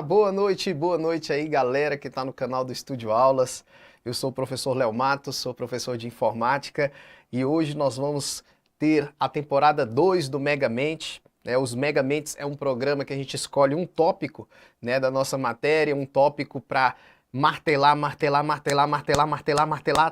boa noite aí, galera que está no canal do Estúdio Aulas. Eu sou o professor Léo Matos, sou professor de informática e hoje nós vamos ter a temporada 2 do Megamente. Os Megamentes é um programa que a gente escolhe um tópico, da nossa matéria, um tópico para martelar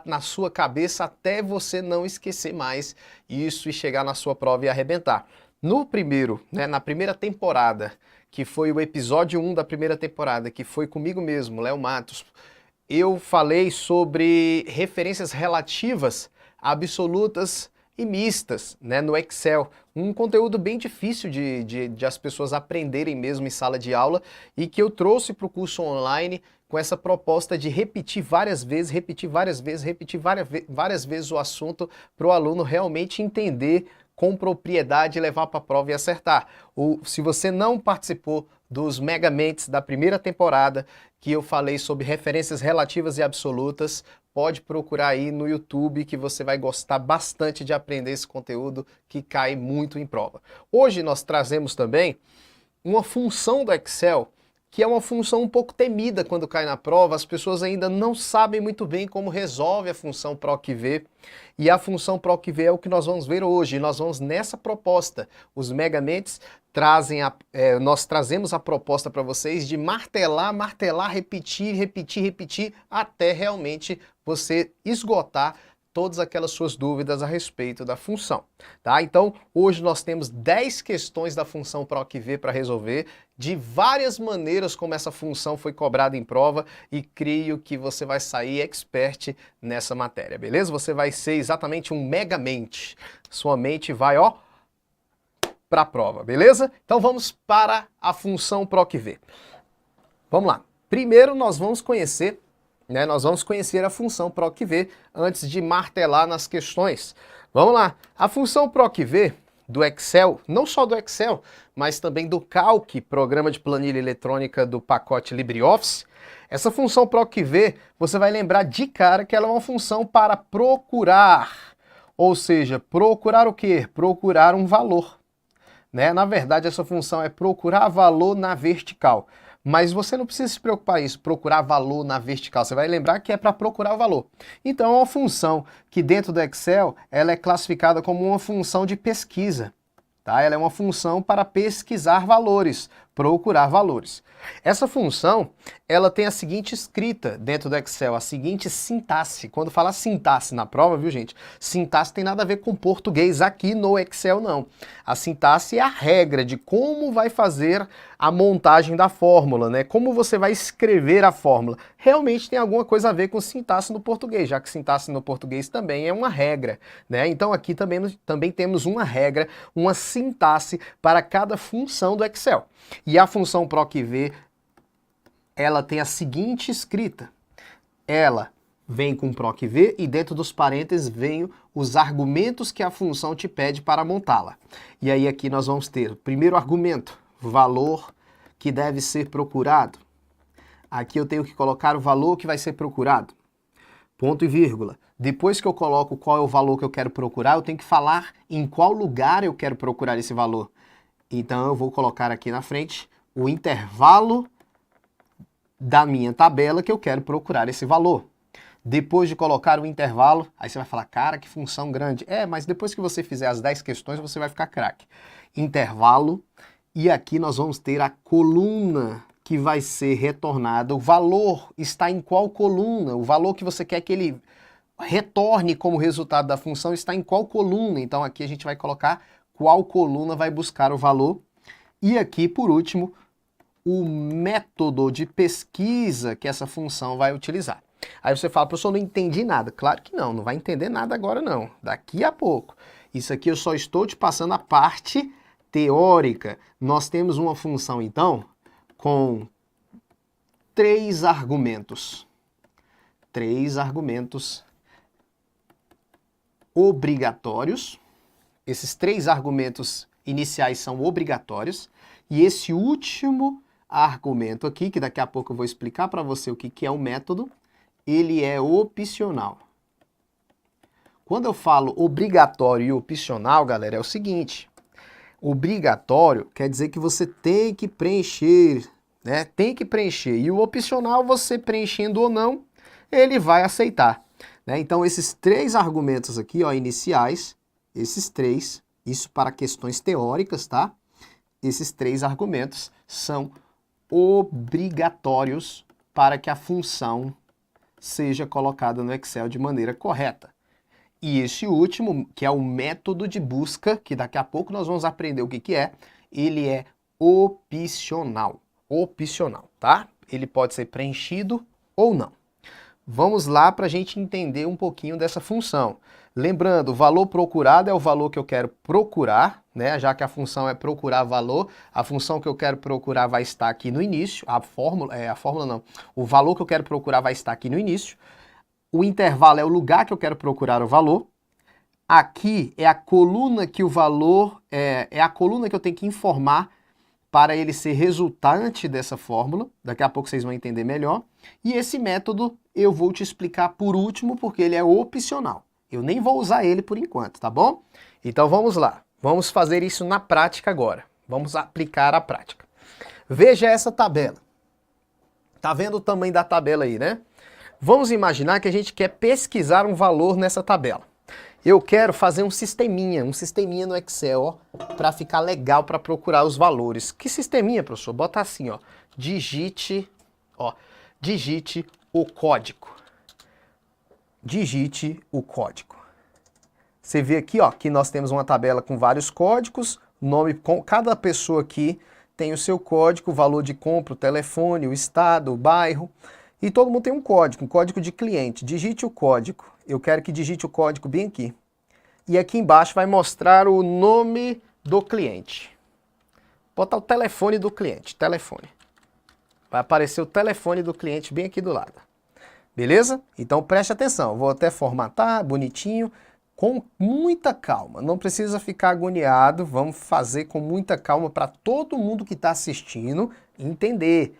na sua cabeça até você não esquecer mais isso e chegar na sua prova e arrebentar. No primeiro, na primeira temporada, que foi o episódio 1 da primeira temporada, que foi comigo mesmo, Léo Matos, eu falei sobre referências relativas, absolutas e mistas, no Excel. Um conteúdo bem difícil de as pessoas aprenderem mesmo em sala de aula e que eu trouxe para o curso online com essa proposta de repetir várias vezes o assunto para o aluno realmente entender com propriedade, levar para a prova e acertar. Ou se você não participou dos Megamentes da primeira temporada, que eu falei sobre referências relativas e absolutas, pode procurar aí no YouTube que você vai gostar bastante de aprender esse conteúdo que cai muito em prova. Hoje nós trazemos também uma função do Excel que é uma função um pouco temida quando cai na prova. As pessoas ainda não sabem muito bem como resolve a função PROC-V, e a função PROC-V é o que nós vamos ver hoje. Nós vamos nessa proposta. Os Megamentes nós trazemos a proposta para vocês de martelar, repetir, até realmente você esgotar todas aquelas suas dúvidas a respeito da função, tá? Então, hoje nós temos 10 questões da função PROC-V para resolver, de várias maneiras como essa função foi cobrada em prova, e creio que você vai sair expert nessa matéria, beleza? Você vai ser exatamente um megamente. Sua mente vai, para a prova, beleza? Então vamos para a função PROC-V. Vamos lá. Primeiro nós vamos conhecer a função PROC-V antes de martelar nas questões. Vamos lá. A função PROC-V do Excel, não só do Excel, mas também do Calc, programa de planilha eletrônica do pacote LibreOffice. Essa função PROC-V, você vai lembrar de cara que ela é uma função para procurar. Ou seja, procurar o quê? Procurar um valor. Na verdade, essa função é procurar valor na vertical. Mas você não precisa se preocupar com isso, procurar valor na vertical. Você vai lembrar que é para procurar o valor. Então é uma função que dentro do Excel ela é classificada como uma função de pesquisa. Tá? Ela é uma função para pesquisar valores, procurar valores. Essa função, ela tem a seguinte escrita dentro do Excel, a seguinte sintaxe. Quando fala sintaxe na prova, viu gente? Sintaxe tem nada a ver com português aqui no Excel, não. A sintaxe é a regra de como vai fazer a montagem da fórmula, Como você vai escrever a fórmula. Realmente tem alguma coisa a ver com sintaxe no português, já que sintaxe no português também é uma regra, Então aqui também temos uma regra, uma sintaxe para cada função do Excel. E a função PROC-V, ela tem a seguinte escrita. Ela vem com PROC-V e dentro dos parênteses vem os argumentos que a função te pede para montá-la. E aí aqui nós vamos ter o primeiro argumento, valor que deve ser procurado. Aqui eu tenho que colocar o valor que vai ser procurado. Ponto e vírgula. Depois que eu coloco qual é o valor que eu quero procurar, eu tenho que falar em qual lugar eu quero procurar esse valor. Então eu vou colocar aqui na frente o intervalo da minha tabela que eu quero procurar esse valor. Depois de colocar o intervalo, aí você vai falar, cara, que função grande. Mas depois que você fizer as 10 questões, você vai ficar craque. Intervalo, e aqui nós vamos ter a coluna que vai ser retornada. O valor está em qual coluna? O valor que você quer que ele retorne como resultado da função está em qual coluna? Então aqui a gente vai colocar qual coluna vai buscar o valor. E aqui, por último, o método de pesquisa que essa função vai utilizar. Aí você fala, professor, não entendi nada. Claro que não vai entender nada agora não, daqui a pouco. Isso aqui eu só estou te passando a parte teórica. Nós temos uma função, então, com 3 argumentos. 3 argumentos obrigatórios. Esses 3 argumentos iniciais são obrigatórios. E esse último argumento aqui, que daqui a pouco eu vou explicar para você o que é o método, ele é opcional. Quando eu falo obrigatório e opcional, galera, é o seguinte. Obrigatório quer dizer que você tem que preencher né? Tem que preencher. E o opcional, você preenchendo ou não, ele vai aceitar, né? Então, esses três argumentos aqui, ó, iniciais, esses três, isso para questões teóricas, tá? Esses três argumentos são obrigatórios para que a função seja colocada no Excel de maneira correta. E esse último, que é o método de busca, que daqui a pouco nós vamos aprender o que que é, ele é opcional. Opcional, tá? Ele pode ser preenchido ou não. Vamos lá para a gente entender um pouquinho dessa função. Lembrando, o valor procurado é o valor que eu quero procurar, né? Já que a função é procurar valor, a função que eu quero procurar vai estar aqui no início, o valor que eu quero procurar vai estar aqui no início. O intervalo é o lugar que eu quero procurar o valor. Aqui é a coluna que o valor é a coluna que eu tenho que informar para ele ser resultante dessa fórmula. Daqui a pouco vocês vão entender melhor. E esse método eu vou te explicar por último, porque ele é opcional. Eu nem vou usar ele por enquanto, tá bom? Então vamos lá. Vamos fazer isso na prática agora. Vamos aplicar a prática. Veja essa tabela. Tá vendo o tamanho da tabela aí, né? Vamos imaginar que a gente quer pesquisar um valor nessa tabela. Eu quero fazer um sisteminha no Excel, para ficar legal para procurar os valores. Que sisteminha, professor? Bota assim, ó, digite o código. Digite o código. Você vê aqui, ó, que nós temos uma tabela com vários códigos, nome, com cada pessoa aqui tem o seu código, o valor de compra, o telefone, o estado, o bairro. E todo mundo tem um código de cliente. Digite o código. Eu quero que digite o código bem aqui. E aqui embaixo vai mostrar o nome do cliente. Botar o telefone do cliente. Telefone. Vai aparecer o telefone do cliente bem aqui do lado. Beleza? Então preste atenção. Vou até formatar bonitinho, com muita calma. Não precisa ficar agoniado. Vamos fazer com muita calma para todo mundo que está assistindo entender.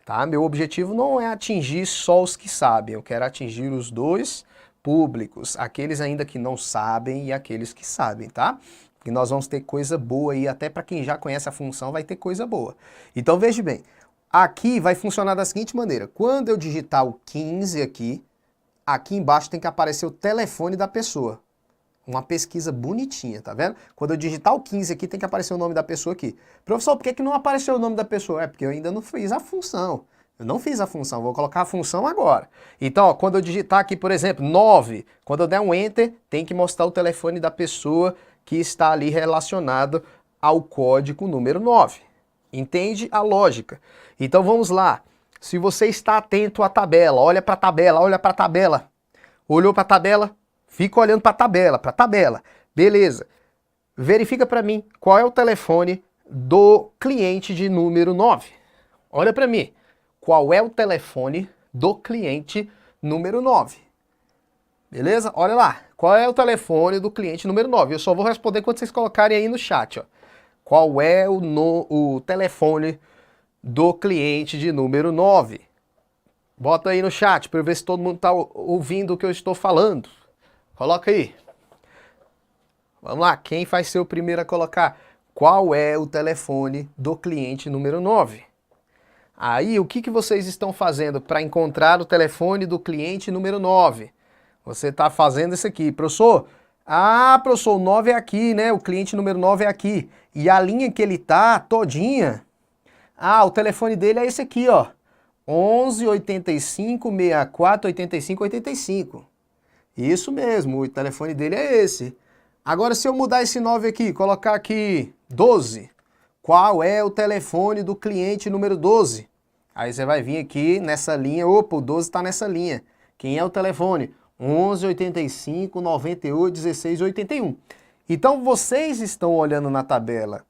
Tá? Meu objetivo não é atingir só os que sabem, eu quero atingir os dois públicos, aqueles ainda que não sabem e aqueles que sabem, tá? E nós vamos ter coisa boa aí, até para quem já conhece a função vai ter coisa boa. Então veja bem, aqui vai funcionar da seguinte maneira, quando eu digitar o 15 aqui embaixo tem que aparecer o telefone da pessoa. Uma pesquisa bonitinha, tá vendo? Quando eu digitar o 15 aqui, tem que aparecer o nome da pessoa aqui. Professor, por que não apareceu o nome da pessoa? É porque eu ainda não fiz a função. Eu não fiz a função, vou colocar a função agora. Então, ó, quando eu digitar aqui, por exemplo, 9, quando eu der um Enter, tem que mostrar o telefone da pessoa que está ali relacionado ao código número 9. Entende a lógica? Então, vamos lá. Se você está atento à tabela, olha para a tabela, olha para a tabela. Olhou para a tabela? Fica olhando para a tabela. Beleza. Verifica para mim qual é o telefone do cliente de número 9. Olha para mim. Qual é o telefone do cliente número 9? Beleza? Olha lá. Qual é o telefone do cliente número 9? Eu só vou responder quando vocês colocarem aí no chat. Ó. Qual é o telefone do cliente de número 9? Bota aí no chat para eu ver se todo mundo está ouvindo o que eu estou falando. Coloca aí. Vamos lá, quem vai ser o primeiro a colocar? Qual é o telefone do cliente número 9? Aí, o que vocês estão fazendo para encontrar o telefone do cliente número 9? Você está fazendo isso aqui. Professor, professor, o 9 é aqui, né? O cliente número 9 é aqui. E a linha que ele tá todinha, o telefone dele é esse aqui, ó. 11 85 64 85 85. Isso mesmo, o telefone dele é esse. Agora, se eu mudar esse 9 aqui, colocar aqui 12, qual é o telefone do cliente número 12? Aí você vai vir aqui nessa linha, opa, o 12 está nessa linha. Quem é o telefone? 11 85 98 16 81. Então, vocês estão olhando na tabela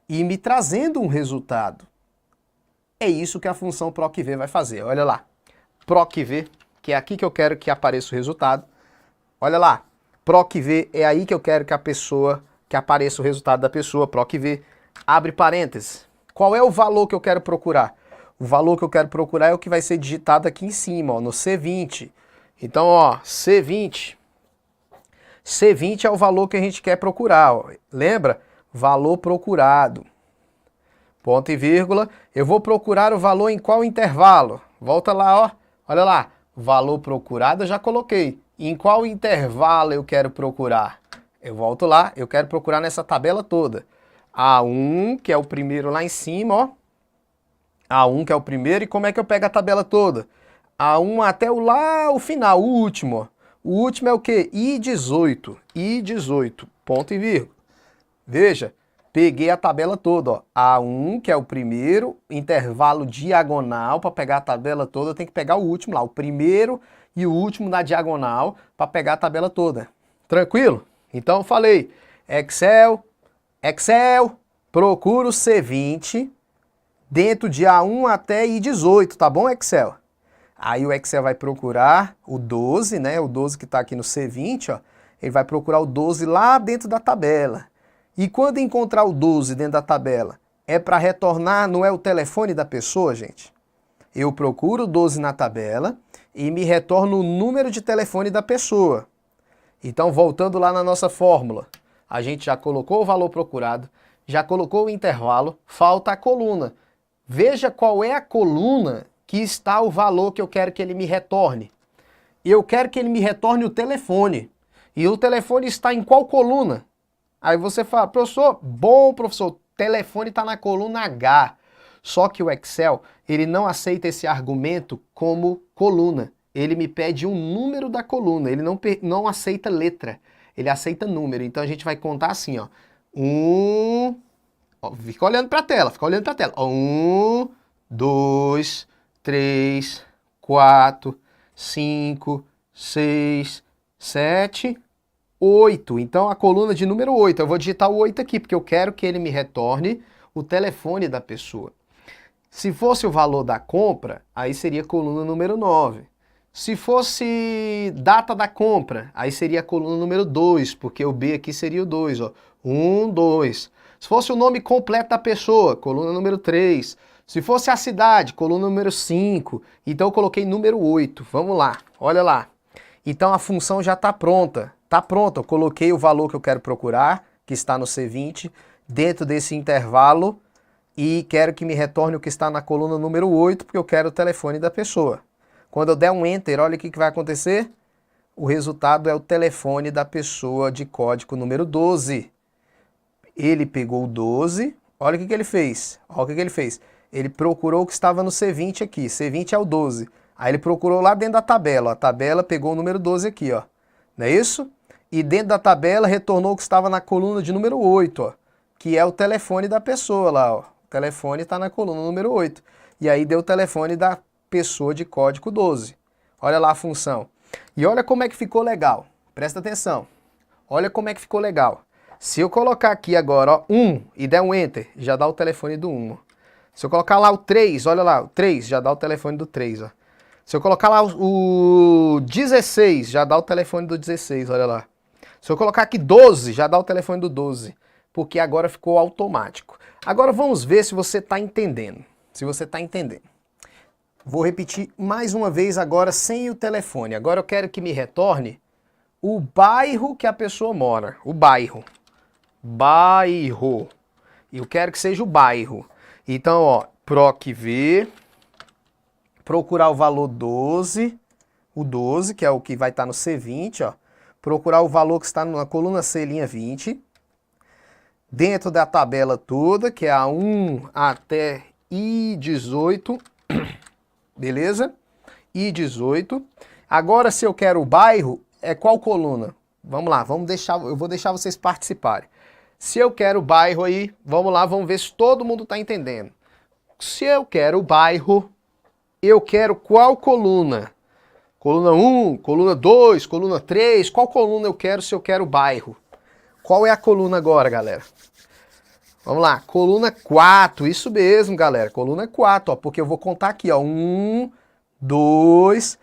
e me trazendo um resultado. É isso que a função PROC-V vai fazer. Olha lá, PROC-V, que é aqui que eu quero que apareça o resultado. Olha lá, PROC-V é aí que eu quero que apareça o resultado da pessoa, PROC-V. Abre parênteses. Qual é o valor que eu quero procurar? O valor que eu quero procurar é o que vai ser digitado aqui em cima, ó, no C20. Então, ó, C20. C20 é o valor que a gente quer procurar. Ó. Lembra? Valor procurado. ponto e vírgula. Eu vou procurar o valor em qual intervalo? Volta lá, ó. Olha lá. Valor procurado eu já coloquei. Em qual intervalo eu quero procurar? Eu volto lá, eu quero procurar nessa tabela toda. A1, que é o primeiro lá em cima, ó. A1, que é o primeiro, e como é que eu pego a tabela toda? A1 até o final, o último, ó. O último é o quê? I18. I18, ponto e vírgula. Veja, peguei a tabela toda, ó. A1, que é o primeiro, intervalo diagonal, para pegar a tabela toda, eu tenho que pegar o último lá, o primeiro e o último na diagonal, para pegar a tabela toda. Tranquilo? Então eu falei, Excel, procura o C20 dentro de A1 até I18, tá bom, Excel? Aí o Excel vai procurar o 12, né? O 12 que está aqui no C20, ó. Ele vai procurar o 12 lá dentro da tabela. E quando encontrar o 12 dentro da tabela, é para retornar, não é o telefone da pessoa, gente? Eu procuro o 12 na tabela e me retorno o número de telefone da pessoa. Então, voltando lá na nossa fórmula, a gente já colocou o valor procurado, já colocou o intervalo, falta a coluna. Veja qual é a coluna que está o valor que eu quero que ele me retorne. Eu quero que ele me retorne o telefone. E o telefone está em qual coluna? Aí você fala, professor, bom professor, o telefone está na coluna H. Só que o Excel, ele não aceita esse argumento como coluna. Ele me pede um número da coluna, ele não aceita letra, ele aceita número. Então a gente vai contar assim, ó. Fica olhando para a tela, fica olhando para a tela. 1, 2, 3, 4, 5, 6, 7, 8. Então a coluna de número 8, eu vou digitar o 8 aqui, porque eu quero que ele me retorne o telefone da pessoa. Se fosse o valor da compra, aí seria a coluna número 9. Se fosse data da compra, aí seria a coluna número 2, porque o B aqui seria o 2, ó. 1, 2. Se fosse o nome completo da pessoa, coluna número 3. Se fosse a cidade, coluna número 5. Então eu coloquei número 8. Vamos lá, olha lá. Então a função já está pronta. Está pronta, eu coloquei o valor que eu quero procurar, que está no C20, dentro desse intervalo, e quero que me retorne o que está na coluna número 8, porque eu quero o telefone da pessoa. Quando eu der um Enter, olha o que vai acontecer. O resultado é o telefone da pessoa de código número 12. Ele pegou o 12, olha o que ele fez. Olha o que ele fez. Ele procurou o que estava no C20 aqui. C20 é o 12. Aí ele procurou lá dentro da tabela. Ó. A tabela pegou o número 12 aqui, ó. Não é isso? E dentro da tabela retornou o que estava na coluna de número 8, ó, que é o telefone da pessoa lá, ó. O telefone está na coluna número 8. E aí deu o telefone da pessoa de código 12. Olha lá a função. E olha como é que ficou legal. Presta atenção. Olha como é que ficou legal. Se eu colocar aqui agora, ó, 1 e der um Enter, já dá o telefone do 1. Ó. Se eu colocar lá o 3, olha lá, o 3, já dá o telefone do 3, ó. Se eu colocar lá o 16, já dá o telefone do 16, olha lá. Se eu colocar aqui 12, já dá o telefone do 12, porque agora ficou automático. Agora vamos ver se você está entendendo. Se você está entendendo. Vou repetir mais uma vez agora sem o telefone. Agora eu quero que me retorne o bairro que a pessoa mora. O bairro. Bairro. E eu quero que seja o bairro. Então, ó, PROC-V, procurar o valor 12, o 12, que é o que vai estar no C20, ó. Procurar o valor que está na coluna C, linha 20. Dentro da tabela toda, que é a 1 até I18, beleza? I18. Agora, se eu quero o bairro, é qual coluna? Vamos lá, eu vou deixar vocês participarem. Se eu quero o bairro aí, vamos lá, vamos ver se todo mundo está entendendo. Se eu quero o bairro, eu quero qual coluna? Coluna 1, coluna 2, coluna 3, qual coluna eu quero se eu quero o bairro? Qual é a coluna agora, galera? Vamos lá, coluna 4, isso mesmo, galera, coluna 4, ó, porque eu vou contar aqui, ó, 1, 2,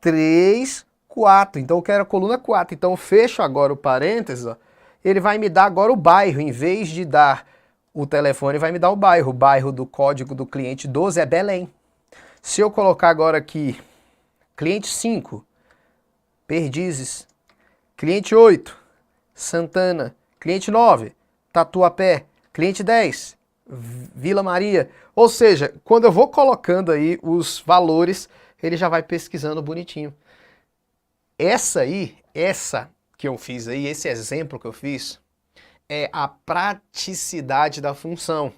3, 4, então eu quero a coluna 4, então eu fecho agora o parênteses, ó, ele vai me dar agora o bairro, em vez de dar o telefone, vai me dar o bairro do código do cliente 12 é Belém. Se eu colocar agora aqui, cliente 5, Perdizes, cliente 8, Santana, cliente 9, Tatuapé, cliente 10, Vila Maria. Ou seja, quando eu vou colocando aí os valores, ele já vai pesquisando bonitinho. Essa que eu fiz aí, esse exemplo que eu fiz, é a praticidade da função.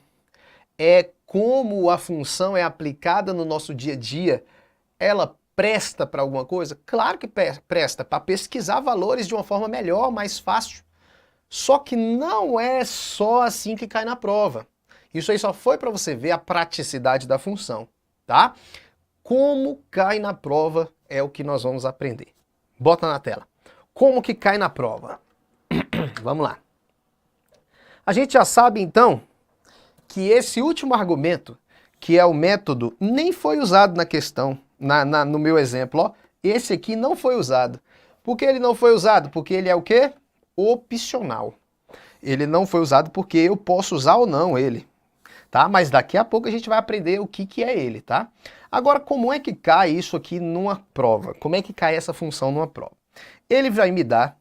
É como a função é aplicada no nosso dia a dia. Ela presta para alguma coisa? Claro que presta, para pesquisar valores de uma forma melhor, mais fácil. Só que não é só assim que cai na prova. Isso aí só foi para você ver a praticidade da função, tá? Como cai na prova é o que nós vamos aprender. Bota na tela. Como que cai na prova? Vamos lá. A gente já sabe então que esse último argumento, que é o método, nem foi usado na questão, no meu exemplo, ó. Esse aqui não foi usado. Por que ele não foi usado? Porque ele é o quê? Opcional. Ele não foi usado porque eu posso usar ou não ele, tá? Mas daqui a pouco a gente vai aprender o que é ele, tá? Agora, como é que cai isso aqui numa prova? Como é que cai essa função numa prova? Ele vai me dar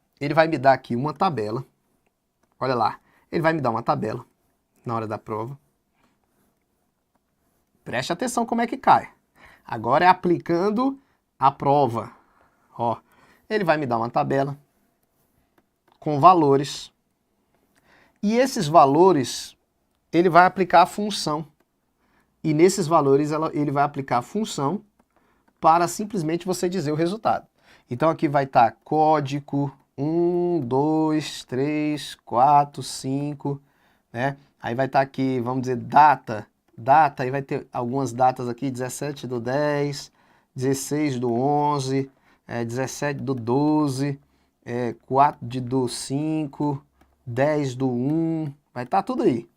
aqui uma tabela. Olha lá, ele vai me dar uma tabela na hora da prova. Preste atenção como é que cai. Agora é aplicando a prova. Ó, ele vai me dar uma tabela com valores. E esses valores, ele vai aplicar a função. E nesses valores, ele vai aplicar a função para simplesmente você dizer o resultado. Então aqui vai estar código 1, 2, 3, 4, 5, né? Aí vai estar aqui, vamos dizer, data, aí vai ter algumas datas aqui, 17 do 10, 16 do 11, 17 do 12, 4 do 5, 10 do 1, vai estar tudo aí.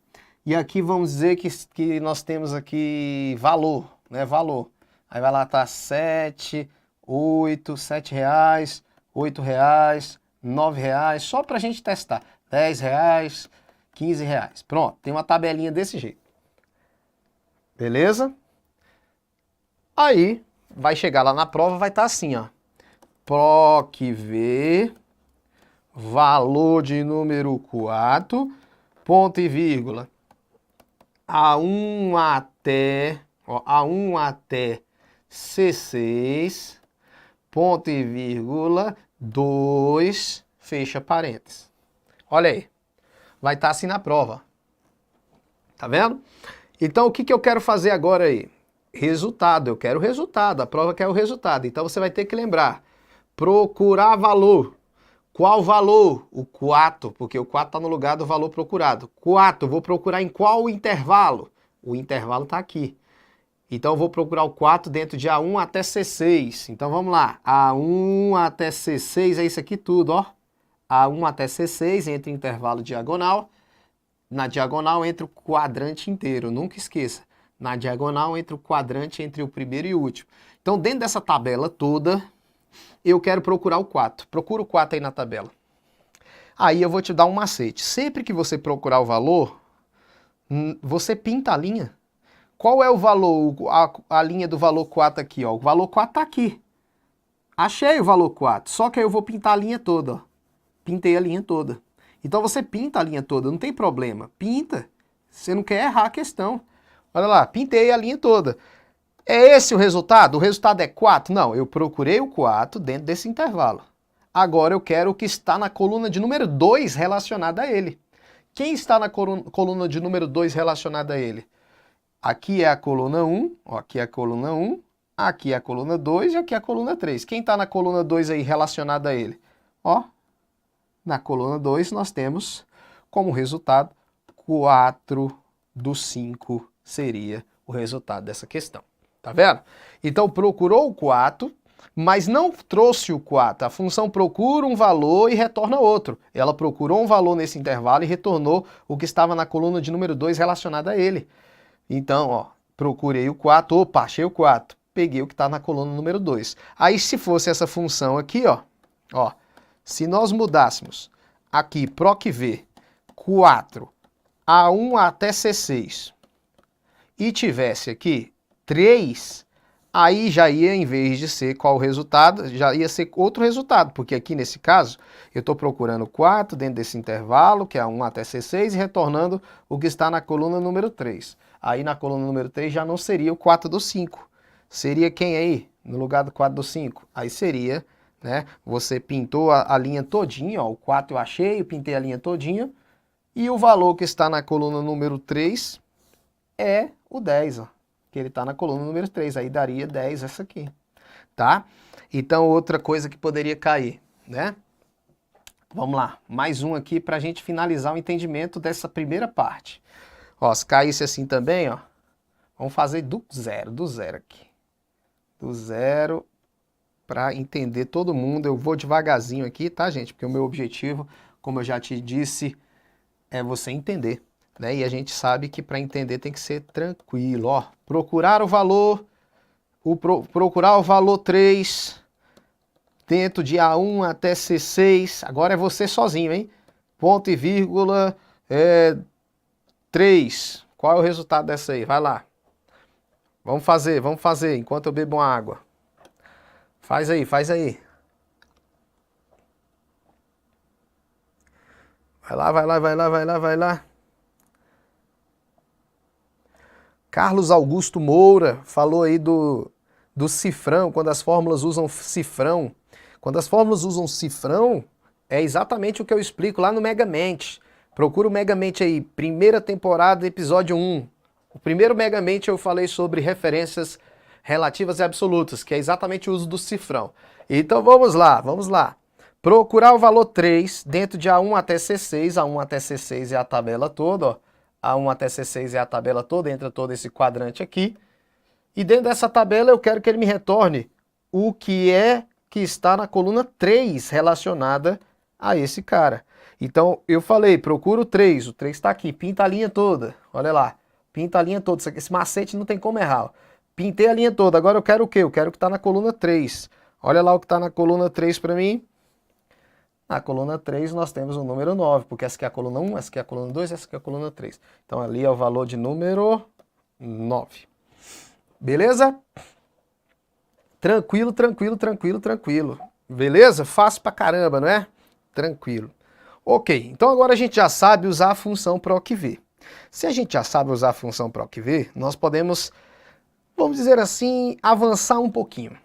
E aqui vamos dizer que nós temos aqui valor, né? Valor. Aí vai lá estar 7, 8, 7 reais, 8 reais, 9 reais, só para a gente testar. 10 reais, 15 reais. Pronto, tem uma tabelinha desse jeito. Beleza? Aí, vai chegar lá na prova, vai estar assim, ó. PROC-V, valor de número 4, ponto e vírgula. A1 até C6, ponto e vírgula, 2, fecha parênteses. Olha aí, vai estar assim na prova. Tá vendo? Então o que eu quero fazer agora aí? Resultado, eu quero o resultado, a prova quer o resultado. Então você vai ter que lembrar, procurar valor. Qual valor? O 4, porque o 4 está no lugar do valor procurado. 4, vou procurar em qual intervalo? O intervalo está aqui. Então eu vou procurar o 4 dentro de A1 até C6. Então vamos lá. A1 até C6 é isso aqui tudo, ó. A1 até C6 entre intervalo diagonal. Na diagonal entre o quadrante inteiro, nunca esqueça. Na diagonal entre o quadrante entre o primeiro e o último. Então dentro dessa tabela toda, eu quero procurar o 4. Procura o 4 aí na tabela. Aí eu vou te dar um macete. Sempre que você procurar o valor, você pinta a linha. Qual é o valor, a linha do valor 4 aqui? Ó? O valor 4 está aqui. Achei o valor 4, só que aí eu vou pintar a linha toda. Ó. Pintei a linha toda. Então você pinta a linha toda, não tem problema. Pinta. Você não quer errar a questão. Olha lá, pintei a linha toda. É esse o resultado? O resultado é 4? Não, eu procurei o 4 dentro desse intervalo. Agora eu quero o que está na coluna de número 2 relacionada a ele. Quem está na coluna de número 2 relacionada a ele? Aqui é a coluna 1, ó, aqui é a coluna 1, aqui é a coluna 2 e aqui é a coluna 3. Quem está na coluna 2 aí relacionada a ele? Ó, na coluna 2 nós temos como resultado 4 do 5 seria o resultado dessa questão. Tá vendo? Então procurou o 4, mas não trouxe o 4. A função procura um valor e retorna outro. Ela procurou um valor nesse intervalo e retornou o que estava na coluna de número 2 relacionado a ele. Então, ó, procurei o 4, opa, achei o 4. Peguei o que está na coluna número 2. Aí se fosse essa função aqui, ó, se nós mudássemos aqui PROC-V 4, A1 até C6 e tivesse aqui 3, Aí já ia, em vez de ser qual o resultado, já ia ser outro resultado, porque aqui nesse caso eu estou procurando 4 dentro desse intervalo, que é 1 até C6, e retornando o que está na coluna número 3. Aí na coluna número 3 já não seria o 4 do 5. Seria quem aí? No lugar do 4 do 5? Aí seria, né? Você pintou a linha todinha, ó, o 4 eu achei, eu pintei a linha todinha, e o valor que está na coluna número 3 é o 10, ó, que ele está na coluna número 3, aí daria 10 essa aqui, tá? Então outra coisa que poderia cair, né? Vamos lá, mais um aqui para a gente finalizar o entendimento dessa primeira parte. Ó, se caísse assim também, ó, vamos fazer do zero aqui. Do zero para entender todo mundo. Eu vou devagarzinho aqui, tá, gente? Porque o meu objetivo, como eu já te disse, é você entender, né? E a gente sabe que para entender tem que ser tranquilo, ó. Procurar o valor, procurar o valor 3 dentro de A1 até C6. Agora é você sozinho, hein? Ponto e vírgula 3. Qual é o resultado dessa aí? Vai lá. Vamos fazer, enquanto eu bebo uma água. Faz aí, faz aí. Vai lá, vai lá, vai lá, vai lá, vai lá. Carlos Augusto Moura falou aí do cifrão, quando as fórmulas usam cifrão. Quando as fórmulas usam cifrão, é exatamente o que eu explico lá no Megamente. Procura o Megamente aí, primeira temporada, episódio 1. O primeiro Megamente eu falei sobre referências relativas e absolutas, que é exatamente o uso do cifrão. Então vamos lá, vamos lá. Procurar o valor 3 dentro de A1 até C6. A1 até C6 é a tabela toda, ó. A1 até C6 é a tabela toda, entra todo esse quadrante aqui. E dentro dessa tabela eu quero que ele me retorne o que é que está na coluna 3 relacionada a esse cara. Então eu falei, procura o 3 está aqui, pinta a linha toda, olha lá, pinta a linha toda, esse macete não tem como errar. Pintei a linha toda, agora eu quero o quê? Eu quero o que está na coluna 3. Olha lá o que está na coluna 3 para mim. Na coluna 3 nós temos o número 9, porque essa aqui é a coluna 1, essa aqui é a coluna 2, essa aqui é a coluna 3. Então ali é o valor de número 9. Beleza? Tranquilo, tranquilo, tranquilo, tranquilo. Beleza? Fácil pra caramba, não é? Tranquilo. Ok, então agora a gente já sabe usar a função PROC-V. Se a gente já sabe usar a função PROC-V, nós podemos, vamos dizer assim, avançar um pouquinho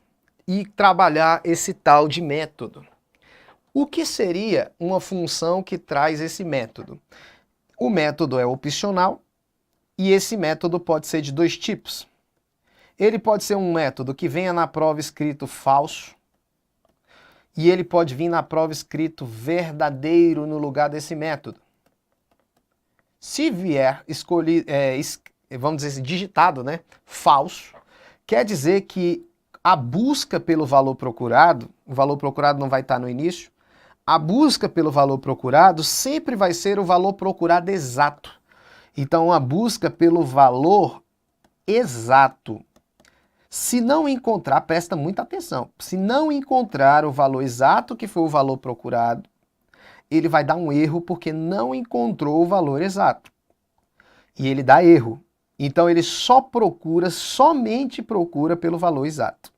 e trabalhar esse tal de método. O que seria uma função que traz esse método? O método é opcional e esse método pode ser de dois tipos. Ele pode ser um método que venha na prova escrito falso e ele pode vir na prova escrito verdadeiro no lugar desse método. Se vier escolhido, vamos dizer assim, digitado, né, falso, quer dizer que a busca pelo valor procurado, o valor procurado não vai estar no início, a busca pelo valor procurado sempre vai ser o valor procurado exato. Então, a busca pelo valor exato. Se não encontrar, presta muita atenção, se não encontrar o valor exato que foi o valor procurado, ele vai dar um erro porque não encontrou o valor exato. E ele dá erro. Então ele somente procura pelo valor exato.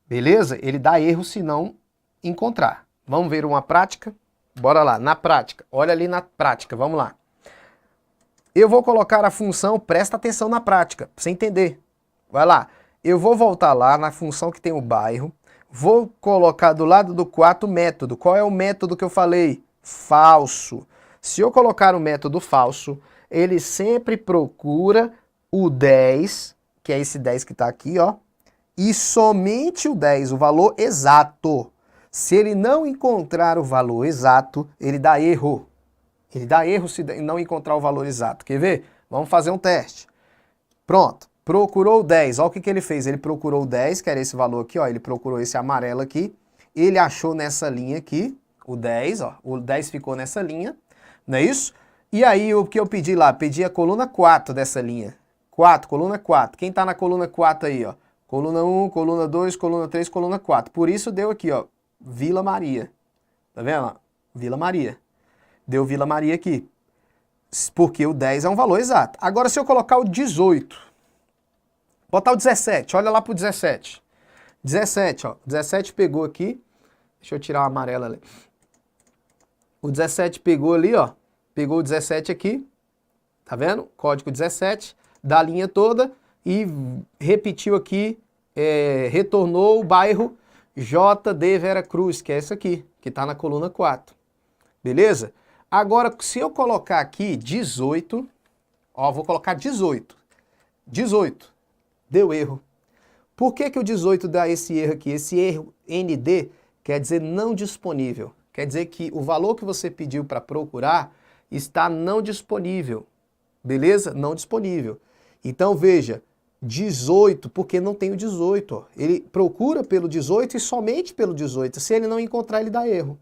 Beleza? Ele dá erro se não encontrar. Vamos ver uma prática? Bora lá, na prática. Olha ali na prática, vamos lá. Eu vou colocar a função, presta atenção na prática, pra você entender. Vai lá. Eu vou voltar lá na função que tem o bairro, vou colocar do lado do 4 o método. Qual é o método que eu falei? Falso. Se eu colocar o método falso, ele sempre procura o 10, que é esse 10 que está aqui, ó, e somente o 10, o valor exato. Se ele não encontrar o valor exato, ele dá erro. Ele dá erro se não encontrar o valor exato. Quer ver? Vamos fazer um teste. Pronto. Procurou o 10. Olha o que ele fez. Ele procurou o 10, que era esse valor aqui, ó. Ele procurou esse amarelo aqui. Ele achou nessa linha aqui, o 10, ó. O 10 ficou nessa linha, não é isso? E aí, o que eu pedi lá? Pedi a coluna 4 dessa linha. 4, coluna 4. Quem tá na coluna 4 aí, ó? Coluna 1, coluna 2, coluna 3, coluna 4. Por isso deu aqui, ó, Vila Maria. Tá vendo? Vila Maria. Deu Vila Maria aqui. Porque o 10 é um valor exato. Agora, se eu colocar o 18, botar o 17, olha lá pro 17. 17, ó. 17 pegou aqui. Deixa eu tirar o amarelo ali. O 17 pegou ali, ó. Pegou o 17 aqui. Tá vendo? Código 17 da linha toda e repetiu aqui, retornou o bairro JD Vera Cruz, que é essa aqui, que tá na coluna 4. Beleza? Agora, se eu colocar aqui 18, ó, vou colocar 18. 18. Deu erro. Por que que o 18 dá esse erro aqui? Esse erro ND quer dizer não disponível. Quer dizer que o valor que você pediu para procurar está não disponível. Beleza? Não disponível. Então veja, 18, porque não tem o 18. Ó. Ele procura pelo 18 e somente pelo 18. Se ele não encontrar, ele dá erro.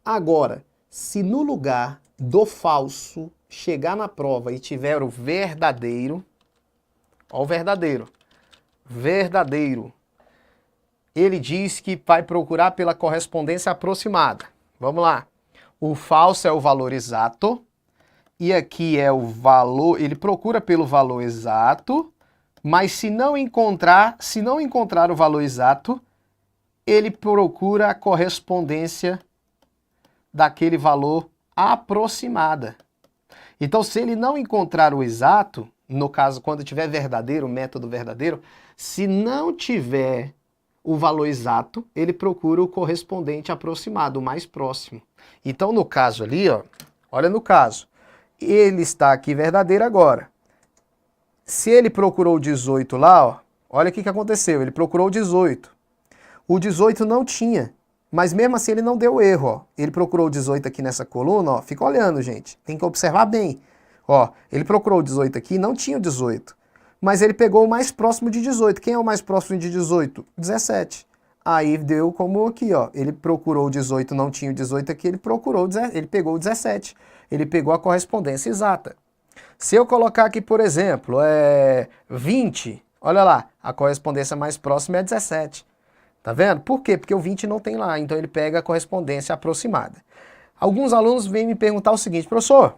Agora, se no lugar do falso chegar na prova e tiver o verdadeiro, ó o verdadeiro, verdadeiro, ele diz que vai procurar pela correspondência aproximada. Vamos lá. O falso é o valor exato, e aqui é o valor, ele procura pelo valor exato, mas se não encontrar o valor exato, ele procura a correspondência daquele valor aproximada. Então, se ele não encontrar o exato, no caso, quando tiver verdadeiro, o método verdadeiro, se não tiver o valor exato, ele procura o correspondente aproximado, o mais próximo. Então, no caso ali, ó, olha no caso, ele está aqui verdadeiro agora. Se ele procurou o 18 lá, ó, olha o que aconteceu, ele procurou o 18. O 18 não tinha, mas mesmo assim ele não deu erro, ó. Ele procurou o 18 aqui nessa coluna, ó, fica olhando, gente, tem que observar bem. Ó, ele procurou o 18 aqui, não tinha o 18. Mas ele pegou o mais próximo de 18. Quem é o mais próximo de 18? 17. Aí deu como aqui, ó. Ele procurou o 18, não tinha o 18 aqui, ele pegou o 17. Ele pegou a correspondência exata. Se eu colocar aqui, por exemplo, 20, olha lá, a correspondência mais próxima é 17. Tá vendo? Por quê? Porque o 20 não tem lá, então ele pega a correspondência aproximada. Alguns alunos vêm me perguntar o seguinte, professor,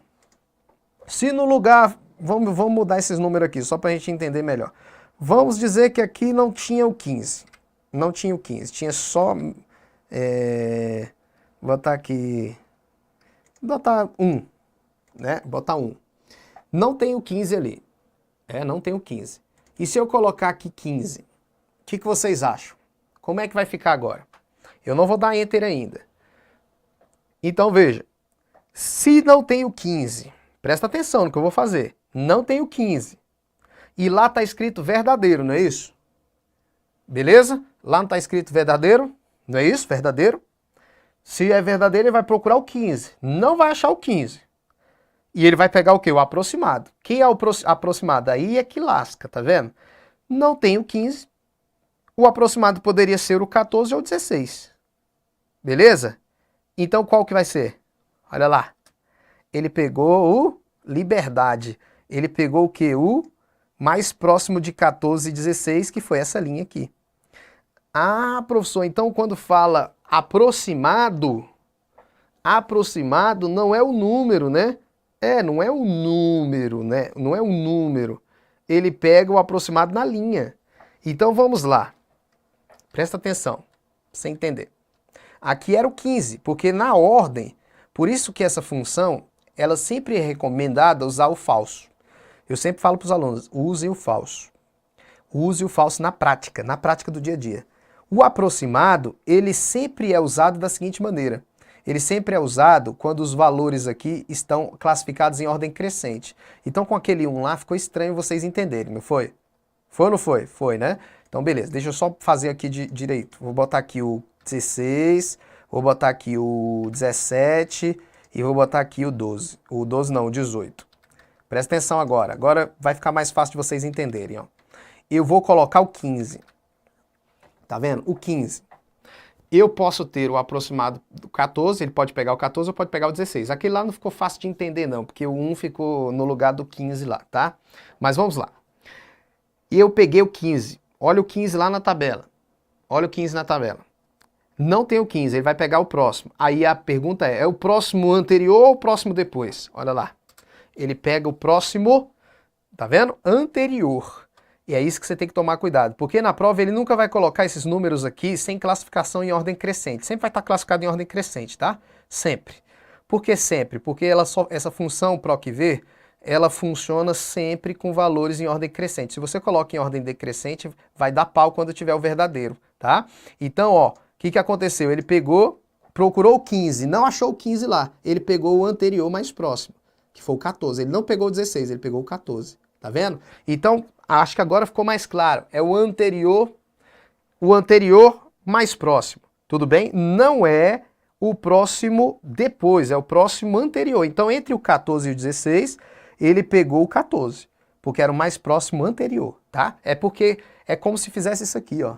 se no lugar... Vamos mudar esses números aqui, só para a gente entender melhor. Vamos dizer que aqui não tinha o 15. Não tinha o 15, tinha só... botar aqui... Botar 1, né? Botar 1. Não tem o 15 ali. Não tem o 15. E se eu colocar aqui 15? O que vocês acham? Como é que vai ficar agora? Eu não vou dar Enter ainda. Então veja, se não tem o 15, presta atenção no que eu vou fazer. Não tem o 15. E lá está escrito verdadeiro, não é isso? Beleza? Lá não está escrito verdadeiro, não é isso? Verdadeiro. Se é verdadeiro, ele vai procurar o 15. Não vai achar o 15. E ele vai pegar o quê? O aproximado. Quem é o aproximado? Aí é que lasca, tá vendo? Não tem o 15. O aproximado poderia ser o 14 ou o 16. Beleza? Então qual que vai ser? Olha lá. Ele pegou o liberdade. Ele pegou o quê? O mais próximo de 14 e 16, que foi essa linha aqui. Ah, professor, então quando fala aproximado, aproximado não é o número, né? Não é o número, né? Não é o número. Ele pega o aproximado na linha. Então vamos lá. Presta atenção, pra você entender. Aqui era o 15, porque na ordem, por isso que essa função, ela sempre é recomendada usar o falso. Eu sempre falo para os alunos, usem o falso. Use o falso na prática do dia a dia. O aproximado, ele sempre é usado da seguinte maneira. Ele sempre é usado quando os valores aqui estão classificados em ordem crescente. Então com aquele 1 lá ficou estranho vocês entenderem, não foi? Foi ou não foi? Foi, né? Então beleza, deixa eu só fazer aqui direito. Vou botar aqui o 16, vou botar aqui o 17 e vou botar aqui o 12. O 12 não, o 18. Presta atenção agora. Agora vai ficar mais fácil de vocês entenderem, ó. Eu vou colocar o 15. Tá vendo? O 15. Eu posso ter o aproximado do 14, ele pode pegar o 14 ou pode pegar o 16. Aquele lá não ficou fácil de entender não, porque o 1 ficou no lugar do 15 lá, tá? Mas vamos lá. E eu peguei o 15. Olha o 15 lá na tabela. Olha o 15 na tabela. Não tem o 15, ele vai pegar o próximo. Aí a pergunta é o próximo anterior ou o próximo depois? Olha lá. Ele pega o próximo, tá vendo? Anterior. E é isso que você tem que tomar cuidado, porque na prova ele nunca vai colocar esses números aqui sem classificação em ordem crescente. Sempre vai estar classificado em ordem crescente, tá? Sempre. Por que sempre? Porque essa função PROC-V, ela funciona sempre com valores em ordem crescente. Se você coloca em ordem decrescente, vai dar pau quando tiver o verdadeiro, tá? Então, ó, o que aconteceu? Ele procurou o 15, não achou o 15 lá. Ele pegou o anterior mais próximo, que foi o 14. Ele não pegou o 16, ele pegou o 14. Tá vendo? Então, acho que agora ficou mais claro. É o anterior mais próximo. Tudo bem? Não é o próximo depois, é o próximo anterior. Então, entre o 14 e o 16, ele pegou o 14, porque era o mais próximo anterior, tá? É porque é como se fizesse isso aqui, ó.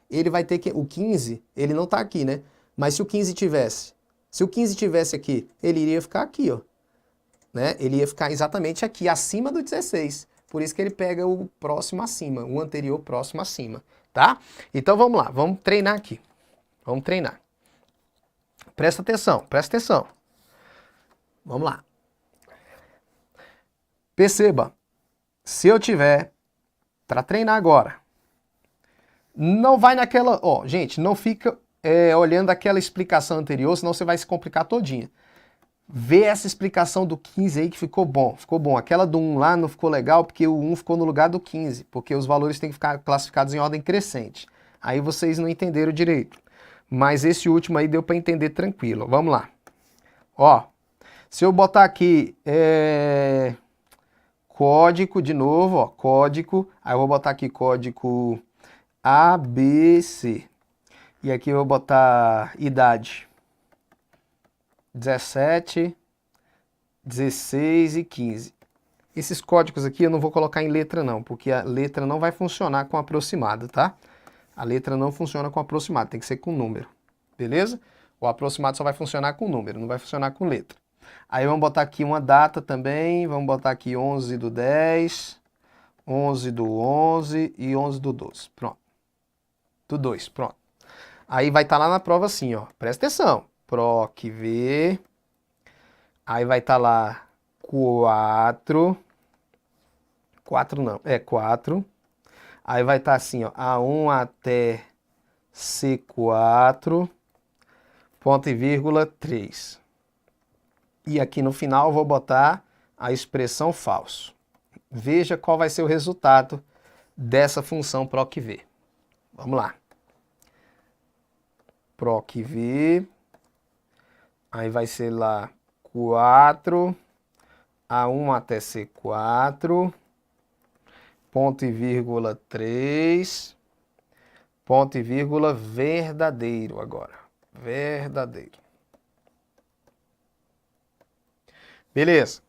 Ele vai ter que... O 15, ele não tá aqui, né? Mas se o 15 tivesse... Se o 15 tivesse aqui, ele iria ficar aqui, ó. Né? Ele ia ficar exatamente aqui, acima do 16. Por isso que ele pega o próximo acima, o anterior próximo acima, tá? Então vamos lá, vamos treinar aqui. Vamos treinar. Presta atenção, presta atenção. Vamos lá. Perceba, se eu tiver, para treinar agora, não vai naquela... Ó, gente, não fica olhando aquela explicação anterior, senão você vai se complicar todinha. Vê essa explicação do 15 aí que ficou bom, ficou bom. Aquela do 1 lá não ficou legal porque o 1 ficou no lugar do 15, porque os valores têm que ficar classificados em ordem crescente. Aí vocês não entenderam direito. Mas esse último aí deu para entender tranquilo. Vamos lá. Ó, se eu botar aqui código de novo, ó, código, aí eu vou botar aqui código ABC. E aqui eu vou botar idade. 17, 16 e 15. Esses códigos aqui eu não vou colocar em letra não, porque a letra não vai funcionar com aproximado, tá? A letra não funciona com aproximado, tem que ser com número, beleza? O aproximado só vai funcionar com número, não vai funcionar com letra. Aí vamos botar aqui uma data também, vamos botar aqui 11 do 10, 11 do 11 e 11 do 12, pronto. Do 2, pronto. Aí vai estar lá na prova assim, ó, presta atenção. PROC-V, aí vai estar lá 4 não, 4, aí vai estar assim, ó, A1 até C4, ponto e vírgula 3. E aqui no final eu vou botar a expressão falso. Veja qual vai ser o resultado dessa função PROC-V. Vamos lá. PROC-V... Aí vai ser lá 4, A1 até C4, ponto e vírgula 3, ponto e vírgula verdadeiro agora. Verdadeiro. Beleza.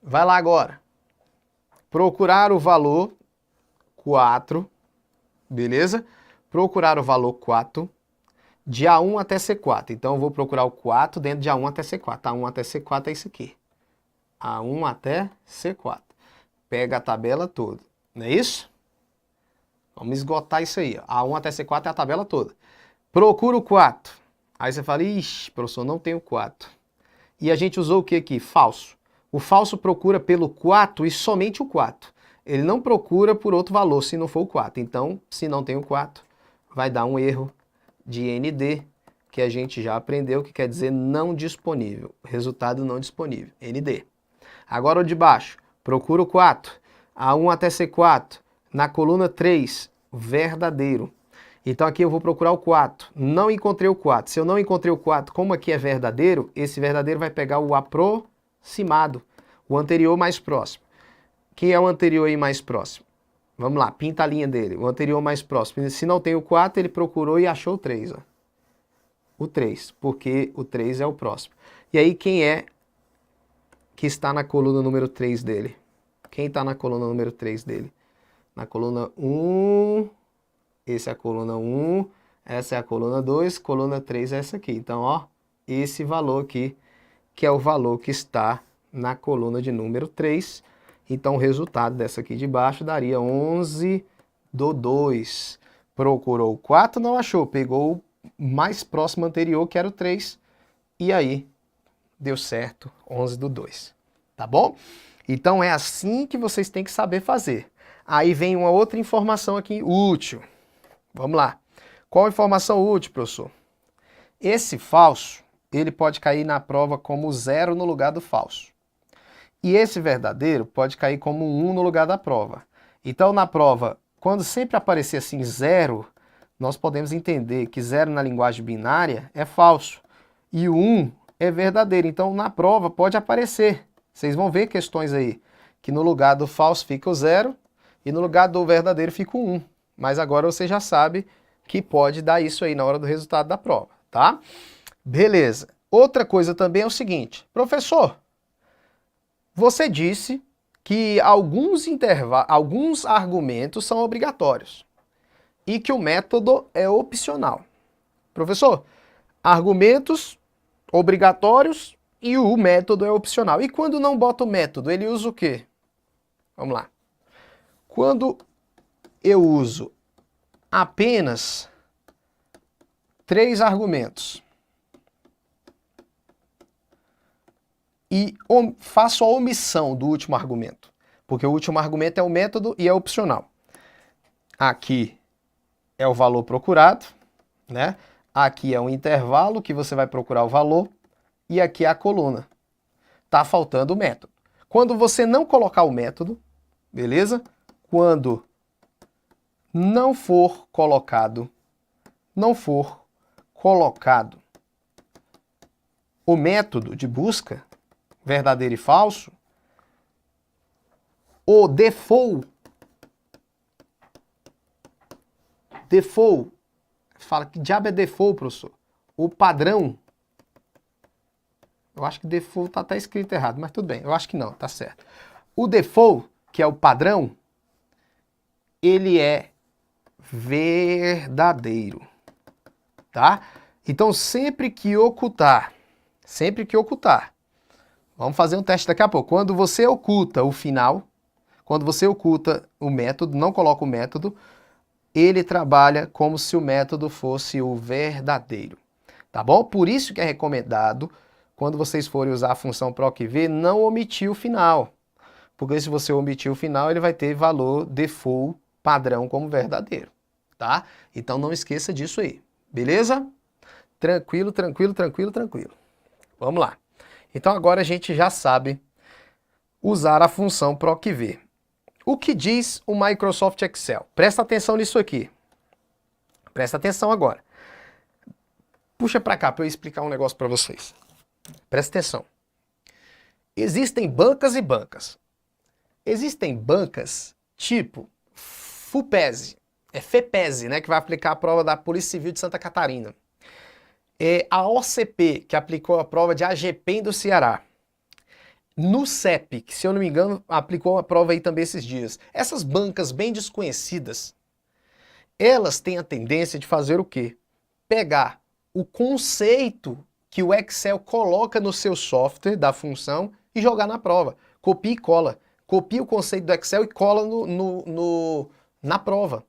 Vai lá agora. Procurar o valor 4, beleza? Procurar o valor 4. De A1 até C4. Então eu vou procurar o 4 dentro de A1 até C4. A1 até C4 é isso aqui. A1 até C4. Pega a tabela toda. Não é isso? Vamos esgotar isso aí. A1 até C4 é a tabela toda. Procura o 4. Aí você fala, ixi, professor, não tem o 4. E a gente usou o que aqui? Falso. O falso procura pelo 4 e somente o 4. Ele não procura por outro valor se não for o 4. Então, se não tem o 4, vai dar um erro de ND, que a gente já aprendeu, que quer dizer não disponível. Resultado não disponível, ND. Agora o de baixo, procura o 4, A1 até C4, na coluna 3, verdadeiro. Então aqui eu vou procurar o 4, não encontrei o 4. Se eu não encontrei o 4, como aqui é verdadeiro, esse verdadeiro vai pegar o aproximado, o anterior mais próximo. Quem é o anterior aí mais próximo? Vamos lá, pinta a linha dele, o anterior mais próximo. Se não tem o 4, ele procurou e achou o 3. Ó. O 3, porque o 3 é o próximo. E aí quem é que está na coluna número 3 dele? Quem está na coluna número 3 dele? Na coluna 1, esse é a coluna 1, essa é a coluna 2, coluna 3 é essa aqui. Então, ó, esse valor aqui, que é o valor que está na coluna de número 3. Então, o resultado dessa aqui de baixo daria 11 do 2. Procurou o 4, não achou. Pegou o mais próximo anterior, que era o 3. E aí, deu certo, 11 do 2. Tá bom? Então, é assim que vocês têm que saber fazer. Aí vem uma outra informação aqui útil. Vamos lá. Qual informação útil, professor? Esse falso, ele pode cair na prova como 0 no lugar do falso. E esse verdadeiro pode cair como 1 no lugar da prova. Então, na prova, quando sempre aparecer assim 0, nós podemos entender que 0 na linguagem binária é falso e o 1 é verdadeiro. Então, na prova pode aparecer. Vocês vão ver questões aí que no lugar do falso fica o 0 e no lugar do verdadeiro fica o 1. Mas agora você já sabe que pode dar isso aí na hora do resultado da prova, tá? Beleza. Outra coisa também é o seguinte, professor, você disse que alguns argumentos são obrigatórios e que o método é opcional. Professor, argumentos obrigatórios e o método é opcional. E quando não bota o método, ele usa o quê? Vamos lá. Quando eu uso apenas 3 argumentos e faço a omissão do último argumento, porque o último argumento é o método e é opcional. Aqui é o valor procurado, né? Aqui é o intervalo que você vai procurar o valor e aqui é a coluna. Tá faltando o método. Quando você não colocar o método, beleza? Quando não for colocado o método de busca, verdadeiro e falso, o default, fala que diabo é default, professor? O padrão, eu acho que default tá até escrito errado, mas tudo bem, eu acho que não, tá certo. O default, que é o padrão, ele é verdadeiro, tá? Então sempre que ocultar, vamos fazer um teste daqui a pouco, quando você oculta o final, quando você oculta o método, não coloca o método, ele trabalha como se o método fosse o verdadeiro, tá bom? Por isso que é recomendado, quando vocês forem usar a função PROC-V, não omitir o final, porque se você omitir o final, ele vai ter valor default padrão como verdadeiro, tá? Então não esqueça disso aí, beleza? Tranquilo, tranquilo, tranquilo, tranquilo. Vamos lá. Então agora a gente já sabe usar a função PROC-V. O que diz o Microsoft Excel? Presta atenção nisso aqui. Presta atenção agora. Puxa para cá para eu explicar um negócio para vocês. Presta atenção. Existem bancas e bancas. Existem bancas tipo FUPESE, é FEPESE, né, que vai aplicar a prova da Polícia Civil de Santa Catarina. A OCP, que aplicou a prova de AGPEM do Ceará. No CEP, que se eu não me engano, aplicou a prova aí também esses dias. Essas bancas bem desconhecidas, elas têm a tendência de fazer o quê? Pegar o conceito que o Excel coloca no seu software da função e jogar na prova. Copia e cola. Copia o conceito do Excel e cola na prova.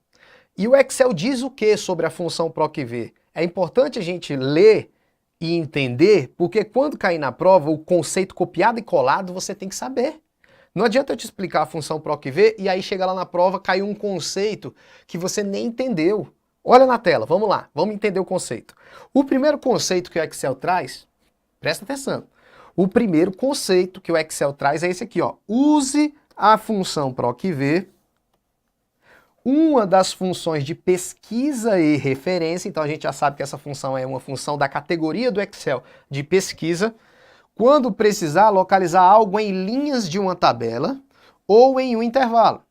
E o Excel diz o que sobre a função PROC-V? É importante a gente ler e entender, porque quando cair na prova, o conceito copiado e colado você tem que saber. Não adianta eu te explicar a função PROC-V e aí chega lá na prova, caiu um conceito que você nem entendeu. Olha na tela, vamos lá, vamos entender o conceito. O primeiro conceito que o Excel traz, presta atenção, o primeiro conceito que o Excel traz é esse aqui, ó. Use a função PROC-V, uma das funções de pesquisa e referência, então a gente já sabe que essa função é uma função da categoria do Excel de pesquisa, quando precisar localizar algo em linhas de uma tabela ou em um intervalo.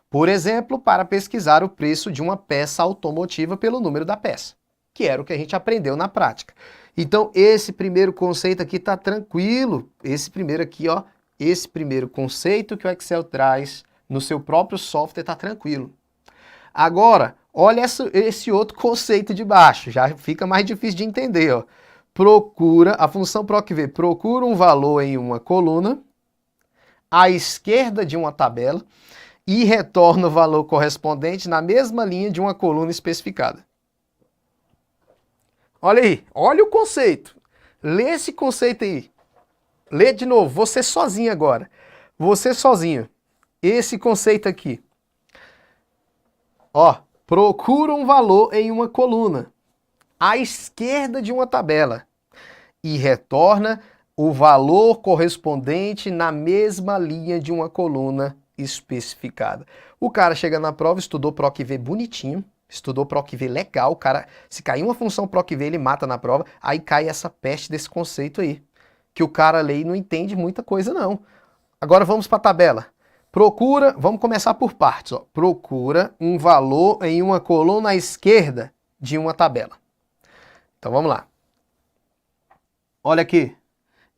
Por exemplo, para pesquisar o preço de uma peça automotiva pelo número da peça, que era o que a gente aprendeu na prática. Então esse primeiro conceito aqui está tranquilo, esse primeiro conceito que o Excel traz no seu próprio software está tranquilo. Agora, olha esse outro conceito de baixo, já fica mais difícil de entender, ó. A função PROC-V procura um valor em uma coluna, à esquerda de uma tabela, e retorna o valor correspondente na mesma linha de uma coluna especificada. Olha aí, olha o conceito. Lê esse conceito aí. Lê de novo, você sozinho agora. Você sozinho. esse conceito aqui. Ó, procura um valor em uma coluna à esquerda de uma tabela e retorna o valor correspondente na mesma linha de uma coluna especificada. O cara chega na prova, estudou PROC-V bonitinho, estudou PROC-V legal, o cara, se cair uma função PROC-V, ele mata na prova, aí cai essa peste desse conceito aí, que o cara lê e não entende muita coisa não. Agora vamos para a tabela. Procura, vamos começar por partes, ó. Procura um valor em uma coluna à esquerda de uma tabela. Então vamos lá. Olha aqui.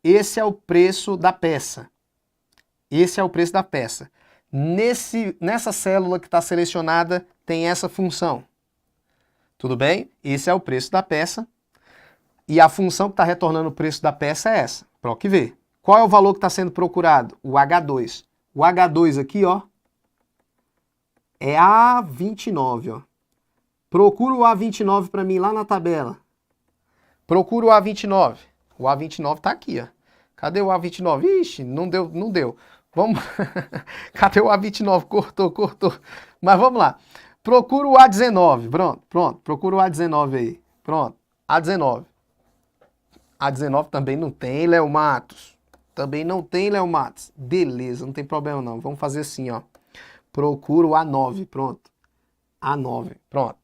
Esse é o preço da peça. Esse é o preço da peça. Nessa célula que está selecionada tem essa função. Tudo bem? Esse é o preço da peça. E a função que está retornando o preço da peça é essa, PROC-V. Qual é o valor que está sendo procurado? O H2. O H2 aqui, ó, é A29, ó. Procura o A29 para mim lá na tabela. Procura o A29. O A29 está aqui, ó. Cadê o A29? Ixi, não deu, não deu. Vamos. Cadê o A29? Cortou. Mas vamos lá. Procura o A19. Pronto. Procura o A19 aí. Pronto. A19. A19 também não tem, Léo Matos. Também não tem, Léo Matos. Beleza, não tem problema não. Vamos fazer assim, ó. Procura o A9. Pronto. A9. Pronto.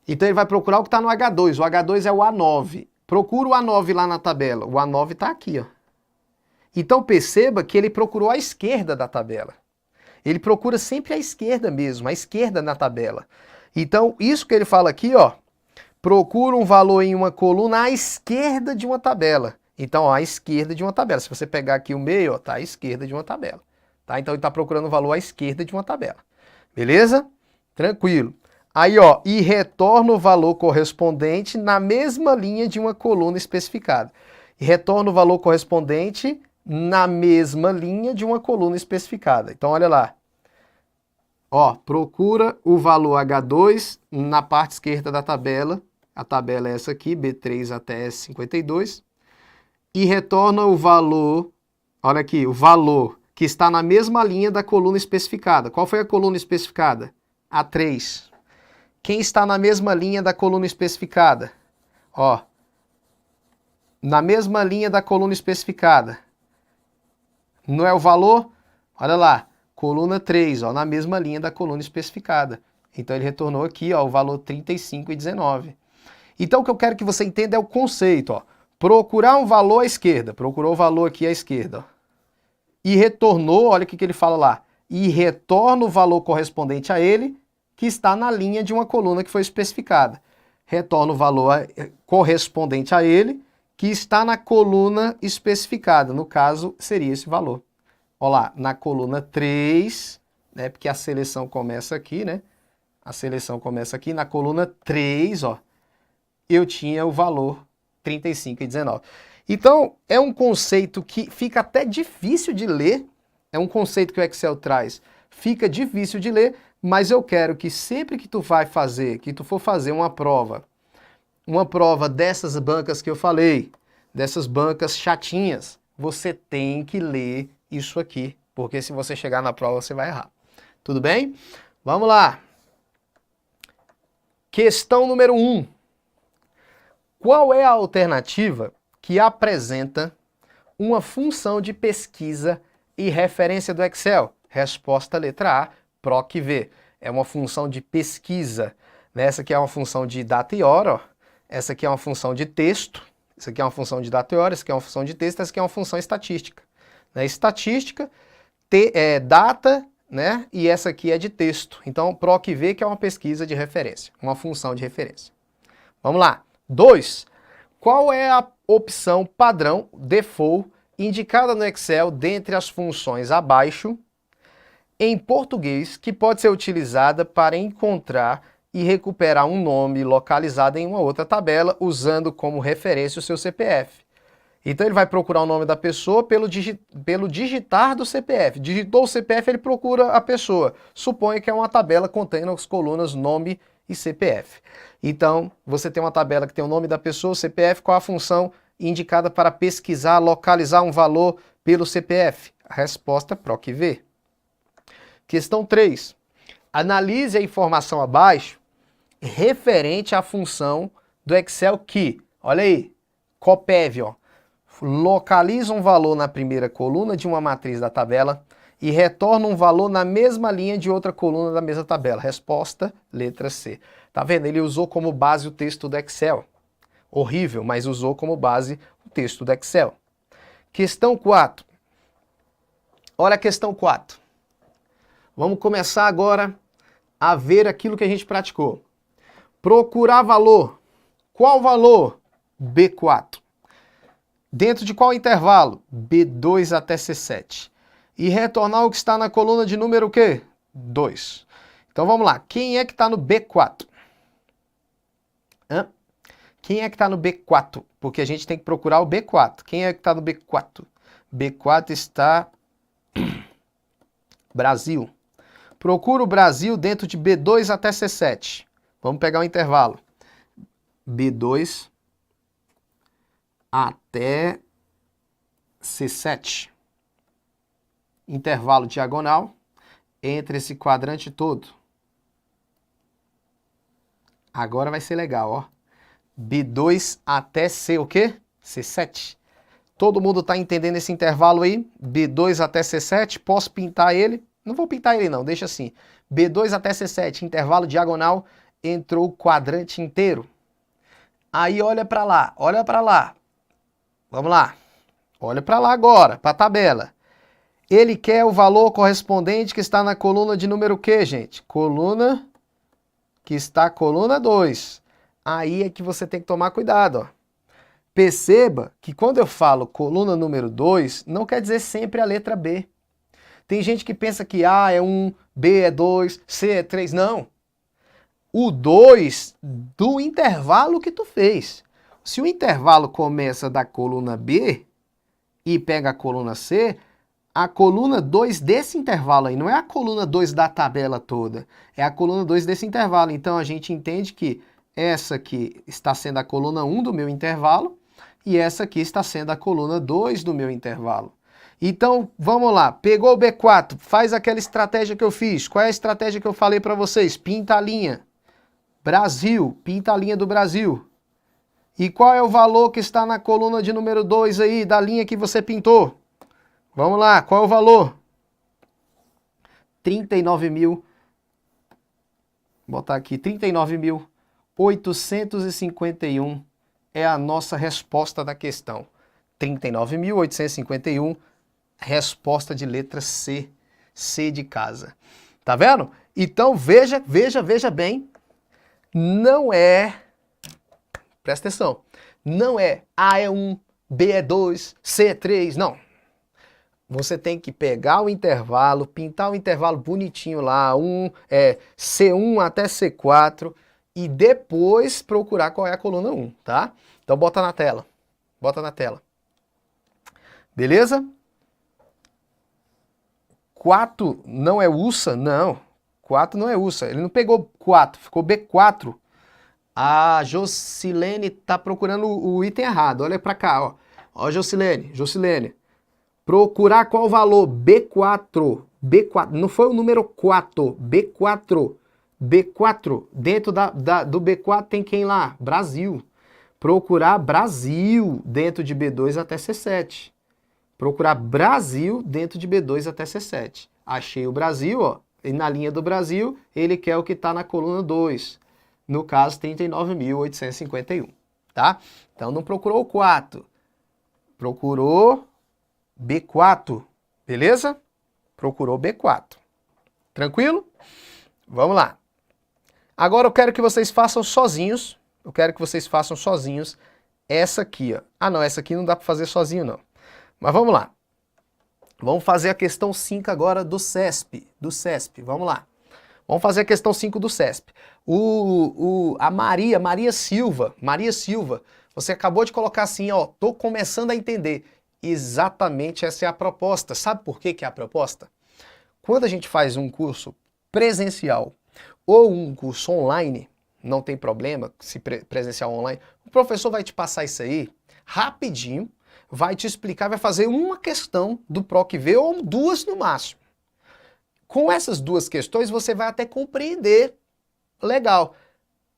Então ele vai procurar o que está no H2. O H2 é o A9. Procura o A9 lá na tabela. O A9 está aqui, ó. Então perceba que ele procurou a esquerda da tabela. Ele procura sempre a esquerda mesmo, a esquerda na tabela. Então isso que ele fala aqui, ó, procura um valor em uma coluna à esquerda de uma tabela. Então, ó, à esquerda de uma tabela. Se você pegar aqui o meio, ó, tá à esquerda de uma tabela. Tá? Então ele está procurando um valor à esquerda de uma tabela. Beleza? Tranquilo. Aí, ó, e retorna o valor correspondente na mesma linha de uma coluna especificada. E retorna o valor correspondente na mesma linha de uma coluna especificada. Então, olha lá. Ó, procura o valor H2 na parte esquerda da tabela. A tabela é essa aqui, B3 até S52. E retorna o valor, olha aqui, o valor que está na mesma linha da coluna especificada. Qual foi a coluna especificada? A3. Quem está na mesma linha da coluna especificada? Ó, na mesma linha da coluna especificada. Não é o valor? Olha lá, coluna 3, ó, na mesma linha da coluna especificada. Então ele retornou aqui, ó, o valor 35,19. Então o que eu quero que você entenda é o conceito, ó. Procurar um valor à esquerda. Procurou o valor aqui à esquerda, ó. E retornou, olha o que ele fala lá. E retorna o valor correspondente a ele, que está na linha de uma coluna que foi especificada. Retorna o valor correspondente a ele, que está na coluna especificada. No caso, seria esse valor. Olha lá, na coluna 3, né, porque a seleção começa aqui, né? A seleção começa aqui. Na coluna 3, ó, eu tinha o valor 35,19. Então, é um conceito que fica até difícil de ler. É um conceito que o Excel traz. Fica difícil de ler, mas eu quero que sempre que tu for fazer uma prova dessas bancas que eu falei, dessas bancas chatinhas, você tem que ler isso aqui, porque se você chegar na prova, você vai errar. Tudo bem? Vamos lá. Questão número 1. Qual é a alternativa que apresenta uma função de pesquisa e referência do Excel? Resposta letra A, PROC-V. É uma função de pesquisa. Essa aqui é uma função de data e hora, ó. Essa aqui é uma função de texto. Essa aqui é uma função de data e hora. Essa aqui é uma função de texto. Essa aqui é uma função estatística. Estatística, data, né? E essa aqui é de texto. Então, PROC-V que é uma pesquisa de referência, uma função de referência. Vamos lá. 2. Qual é a opção padrão, default, indicada no Excel dentre as funções abaixo, em português, que pode ser utilizada para encontrar e recuperar um nome localizado em uma outra tabela, usando como referência o seu CPF? Então ele vai procurar o nome da pessoa pelo digitar do CPF. Digitou o CPF, ele procura a pessoa. Suponha que é uma tabela contendo as colunas nome e CPF. Então, você tem uma tabela que tem o nome da pessoa, o CPF, qual a função indicada para pesquisar, localizar um valor pelo CPF? A resposta é PROC-V. Questão 3. Analise a informação abaixo referente à função do Excel que, olha aí, COPEV, ó, localiza um valor na primeira coluna de uma matriz da tabela e retorna um valor na mesma linha de outra coluna da mesma tabela. Resposta, letra C. Tá vendo? Ele usou como base o texto do Excel. Horrível, mas usou como base o texto do Excel. Questão 4. Olha a questão 4. Vamos começar agora a ver aquilo que a gente praticou. Procurar valor. Qual valor? B4. Dentro de qual intervalo? B2 até C7. E retornar o que está na coluna de número o quê? 2. Então vamos lá. Quem é que está no B4? Hã? Quem é que está no B4? Porque a gente tem que procurar o B4. Quem é que está no B4? B4 está Brasil. Procura o Brasil dentro de B2 até C7. Vamos pegar o intervalo. B2 até C7. Intervalo diagonal entre esse quadrante todo. Agora vai ser legal, ó. B2 até C o quê? C7. Todo mundo tá entendendo esse intervalo aí? B2 até C7, posso pintar ele? Não vou pintar ele não, deixa assim. B2 até C7, intervalo diagonal, entrou o quadrante inteiro. Aí olha para lá, olha para lá. Vamos lá. Olha para lá agora, para a tabela. Ele quer o valor correspondente que está na coluna de número quê, gente? Coluna que está coluna 2. Aí é que você tem que tomar cuidado, ó. Perceba que quando eu falo coluna número 2, não quer dizer sempre a letra B. Tem gente que pensa que A é 1, B é 2, C é 3. Não. O 2 do intervalo que tu fez. Se o intervalo começa da coluna B e pega a coluna C, a coluna 2 desse intervalo aí, não é a coluna 2 da tabela toda, é a coluna 2 desse intervalo. Então a gente entende que essa aqui está sendo a coluna 1 do meu intervalo e essa aqui está sendo a coluna 2 do meu intervalo. Então, vamos lá, pegou o B4, faz aquela estratégia que eu fiz. Qual é a estratégia que eu falei para vocês? Pinta a linha. Brasil, pinta a linha do Brasil. E qual é o valor que está na coluna de número 2 aí, da linha que você pintou? Vamos lá, qual é o valor? 39.000, vou botar aqui, 39.851 é a nossa resposta da questão. 39.851, resposta de letra C, C de casa. Tá vendo? Então veja bem, não é, presta atenção, não é A é 1, B é 2, C é 3, não. Você tem que pegar o intervalo, pintar o intervalo bonitinho lá, C1 até C4, e depois procurar qual é a coluna 1, tá? Então bota na tela, bota na tela. Beleza? 4 não é USA? Não, 4 não é USA. Ele não pegou 4, ficou B4. A Jocilene tá procurando o item errado. Olha pra cá, ó. Ó, Jocilene. Procurar qual valor? B4. B4. Não foi o número 4. B4. B4. Dentro do B4 tem quem lá? Brasil. Procurar Brasil dentro de B2 até C7. Procurar Brasil dentro de B2 até C7. Achei o Brasil, ó. E na linha do Brasil, ele quer o que está na coluna 2. No caso, 39.851, tá? Então não procurou o 4. Procurou B4, beleza? Procurou B4. Tranquilo? Vamos lá. Agora eu quero que vocês façam sozinhos. Eu quero que vocês façam sozinhos essa aqui, ó. Ah, não, essa aqui não dá para fazer sozinho, não. Mas vamos lá. Vamos fazer a questão 5 agora do CESP. Vamos lá. Vamos fazer a questão 5 do CESP. A Maria Silva, você acabou de colocar assim, ó, tô começando a entender. Exatamente essa é a proposta. Sabe por que é a proposta? Quando a gente faz um curso presencial ou um curso online, não tem problema se presencial ou online, o professor vai te passar isso aí rapidinho, vai te explicar, vai fazer uma questão do PROC-V ou duas no máximo. Com essas duas questões você vai até compreender legal,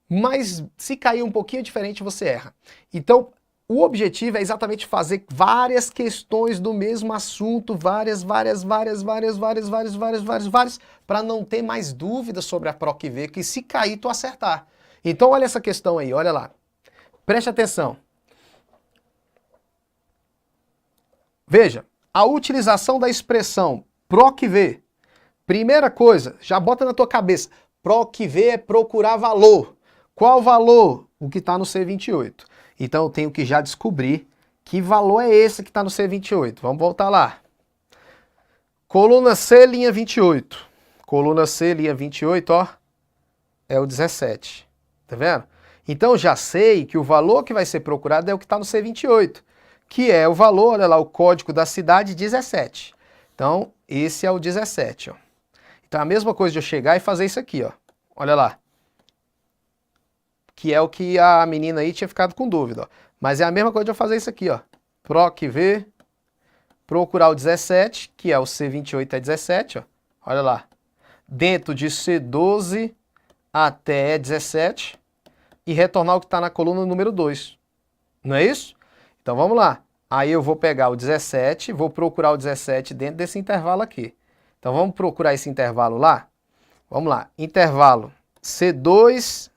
mas se cair um pouquinho diferente você erra. Então, o objetivo é exatamente fazer várias questões do mesmo assunto, várias, para não ter mais dúvidas sobre a PROC-V, que se cair tu acertar. Então olha essa questão aí, olha lá. Preste atenção. Veja, a utilização da expressão PROC-V. Primeira coisa, já bota na tua cabeça, PROC-V é procurar valor. Qual valor? O que está no C28. Então eu tenho que já descobrir que valor é esse que está no C28. Vamos voltar lá. Coluna C, linha 28. Coluna C, linha 28, ó, é o 17. Tá vendo? Então já sei que o valor que vai ser procurado é o que está no C28, que é o valor, olha lá, o código da cidade 17. Então, esse é o 17, ó. Então, a mesma coisa de eu chegar e fazer isso aqui, ó. Olha lá. Que é o que a menina aí tinha ficado com dúvida, ó. Mas é a mesma coisa de eu fazer isso aqui, ó. PROC-V, procurar o 17, que é o C28 é 17, ó. Olha lá. Dentro de C12 até 17 e retornar o que está na coluna número 2. Não é isso? Então vamos lá. Aí eu vou pegar o 17, vou procurar o 17 dentro desse intervalo aqui. Então vamos procurar esse intervalo lá? Vamos lá. Intervalo C2,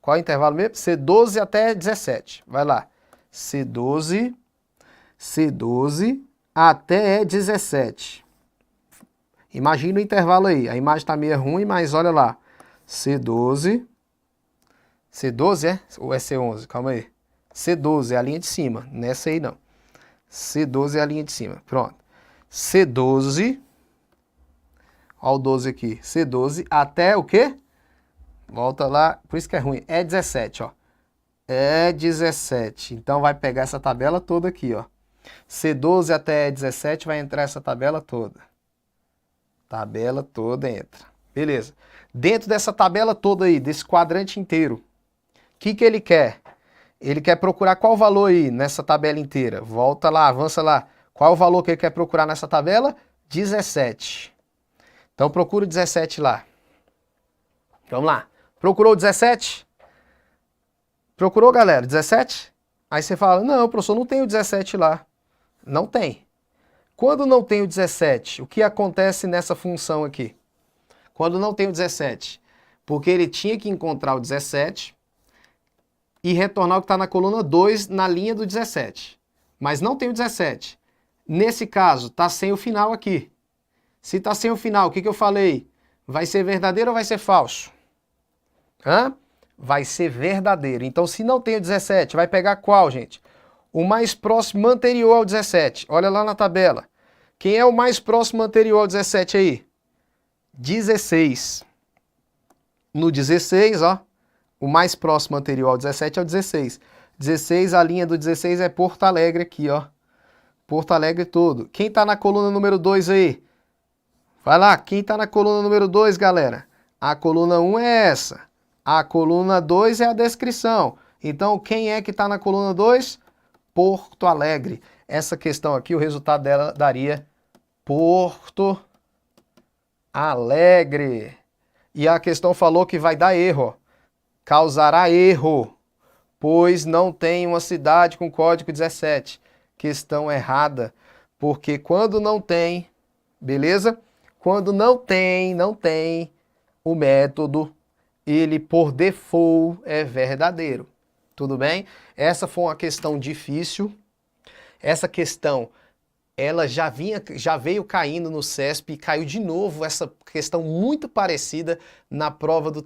qual é o intervalo mesmo? C12 até 17. Vai lá. C12 até 17. Imagina o intervalo aí. A imagem está meio ruim, mas olha lá. C12 é? Ou é C11? Calma aí. C12 é a linha de cima. Nessa aí não. C12 é a linha de cima. Pronto. C12. Olha o 12 aqui. C12 até o quê? Volta lá. Por isso que é ruim. É 17, ó. É 17. Então vai pegar essa tabela toda aqui, ó. C12 até 17 vai entrar essa tabela toda. Tabela toda entra. Beleza. Dentro dessa tabela toda aí, desse quadrante inteiro, o que ele quer? Ele quer procurar qual valor aí nessa tabela inteira? Volta lá, avança lá. Qual é o valor que ele quer procurar nessa tabela? 17. Então procura o 17 lá. Vamos lá. Procurou o 17? Procurou, galera? 17? Aí você fala, não, professor, não tem o 17 lá. Não tem. Quando não tem o 17, o que acontece nessa função aqui? Quando não tem o 17, porque ele tinha que encontrar o 17 e retornar o que está na coluna 2 na linha do 17. Mas não tem o 17. Nesse caso, está sem o final aqui. Se está sem o final, o que eu falei? Vai ser verdadeiro ou vai ser falso? Hã? Vai ser verdadeiro. Então, se não tem o 17, vai pegar qual, gente? O mais próximo anterior ao 17. Olha lá na tabela. Quem é o mais próximo anterior ao 17 aí? 16. No 16, ó, o mais próximo anterior ao 17 é o 16. 16, a linha do 16 é Porto Alegre aqui, ó. Porto Alegre todo. Quem tá na coluna número 2 aí? Vai lá, quem tá na coluna número 2, galera? A coluna 1 é essa. A coluna 2 é a descrição. Então, quem é que tá na coluna 2? Porto Alegre. Essa questão aqui, o resultado dela daria Porto Alegre. E a questão falou que vai dar erro, ó. Causará erro, pois não tem uma cidade com código 17. Questão errada, porque quando não tem, beleza? Quando não tem o método, ele por default é verdadeiro. Tudo bem? Essa foi uma questão difícil. Essa questão ela já veio caindo no CESP e caiu de novo essa questão muito parecida na prova do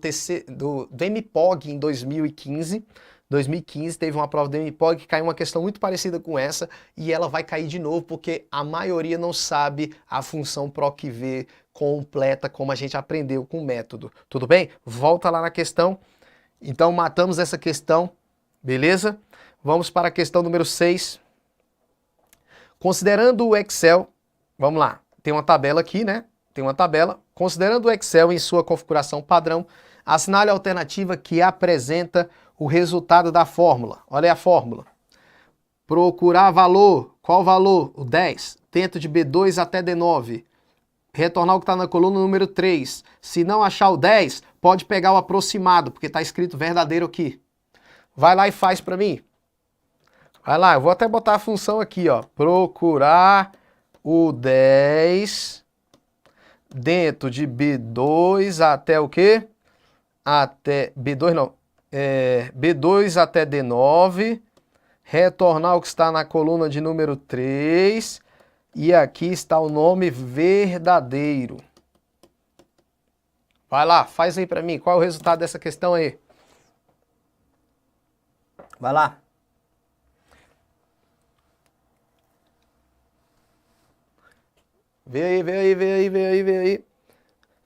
MPOG em 2015. 2015 teve uma prova do MPOG que caiu uma questão muito parecida com essa e ela vai cair de novo porque a maioria não sabe a função PROC-V completa como a gente aprendeu com o método. Tudo bem? Volta lá na questão. Então matamos essa questão, beleza? Vamos para a questão número 6. Considerando o Excel, vamos lá, tem uma tabela aqui, né? Tem uma tabela. Considerando o Excel em sua configuração padrão, assinale a alternativa que apresenta o resultado da fórmula. Olha aí a fórmula. Procurar valor. Qual valor? O 10. Dentro de B2 até D9. retornar o que está na coluna número 3. Se não achar o 10, pode pegar o aproximado, porque está escrito verdadeiro aqui. Vai lá e faz para mim. Vai lá, eu vou até botar a função aqui, ó. Procurar o 10 dentro de B2 até o quê? Até B2 não. B2 até D9. Retornar o que está na coluna de número 3. E aqui está o nome verdadeiro. Vai lá, faz aí para mim. Qual é o resultado dessa questão aí? Vai lá. Vê aí, vê aí, vê aí, vê aí, vê aí.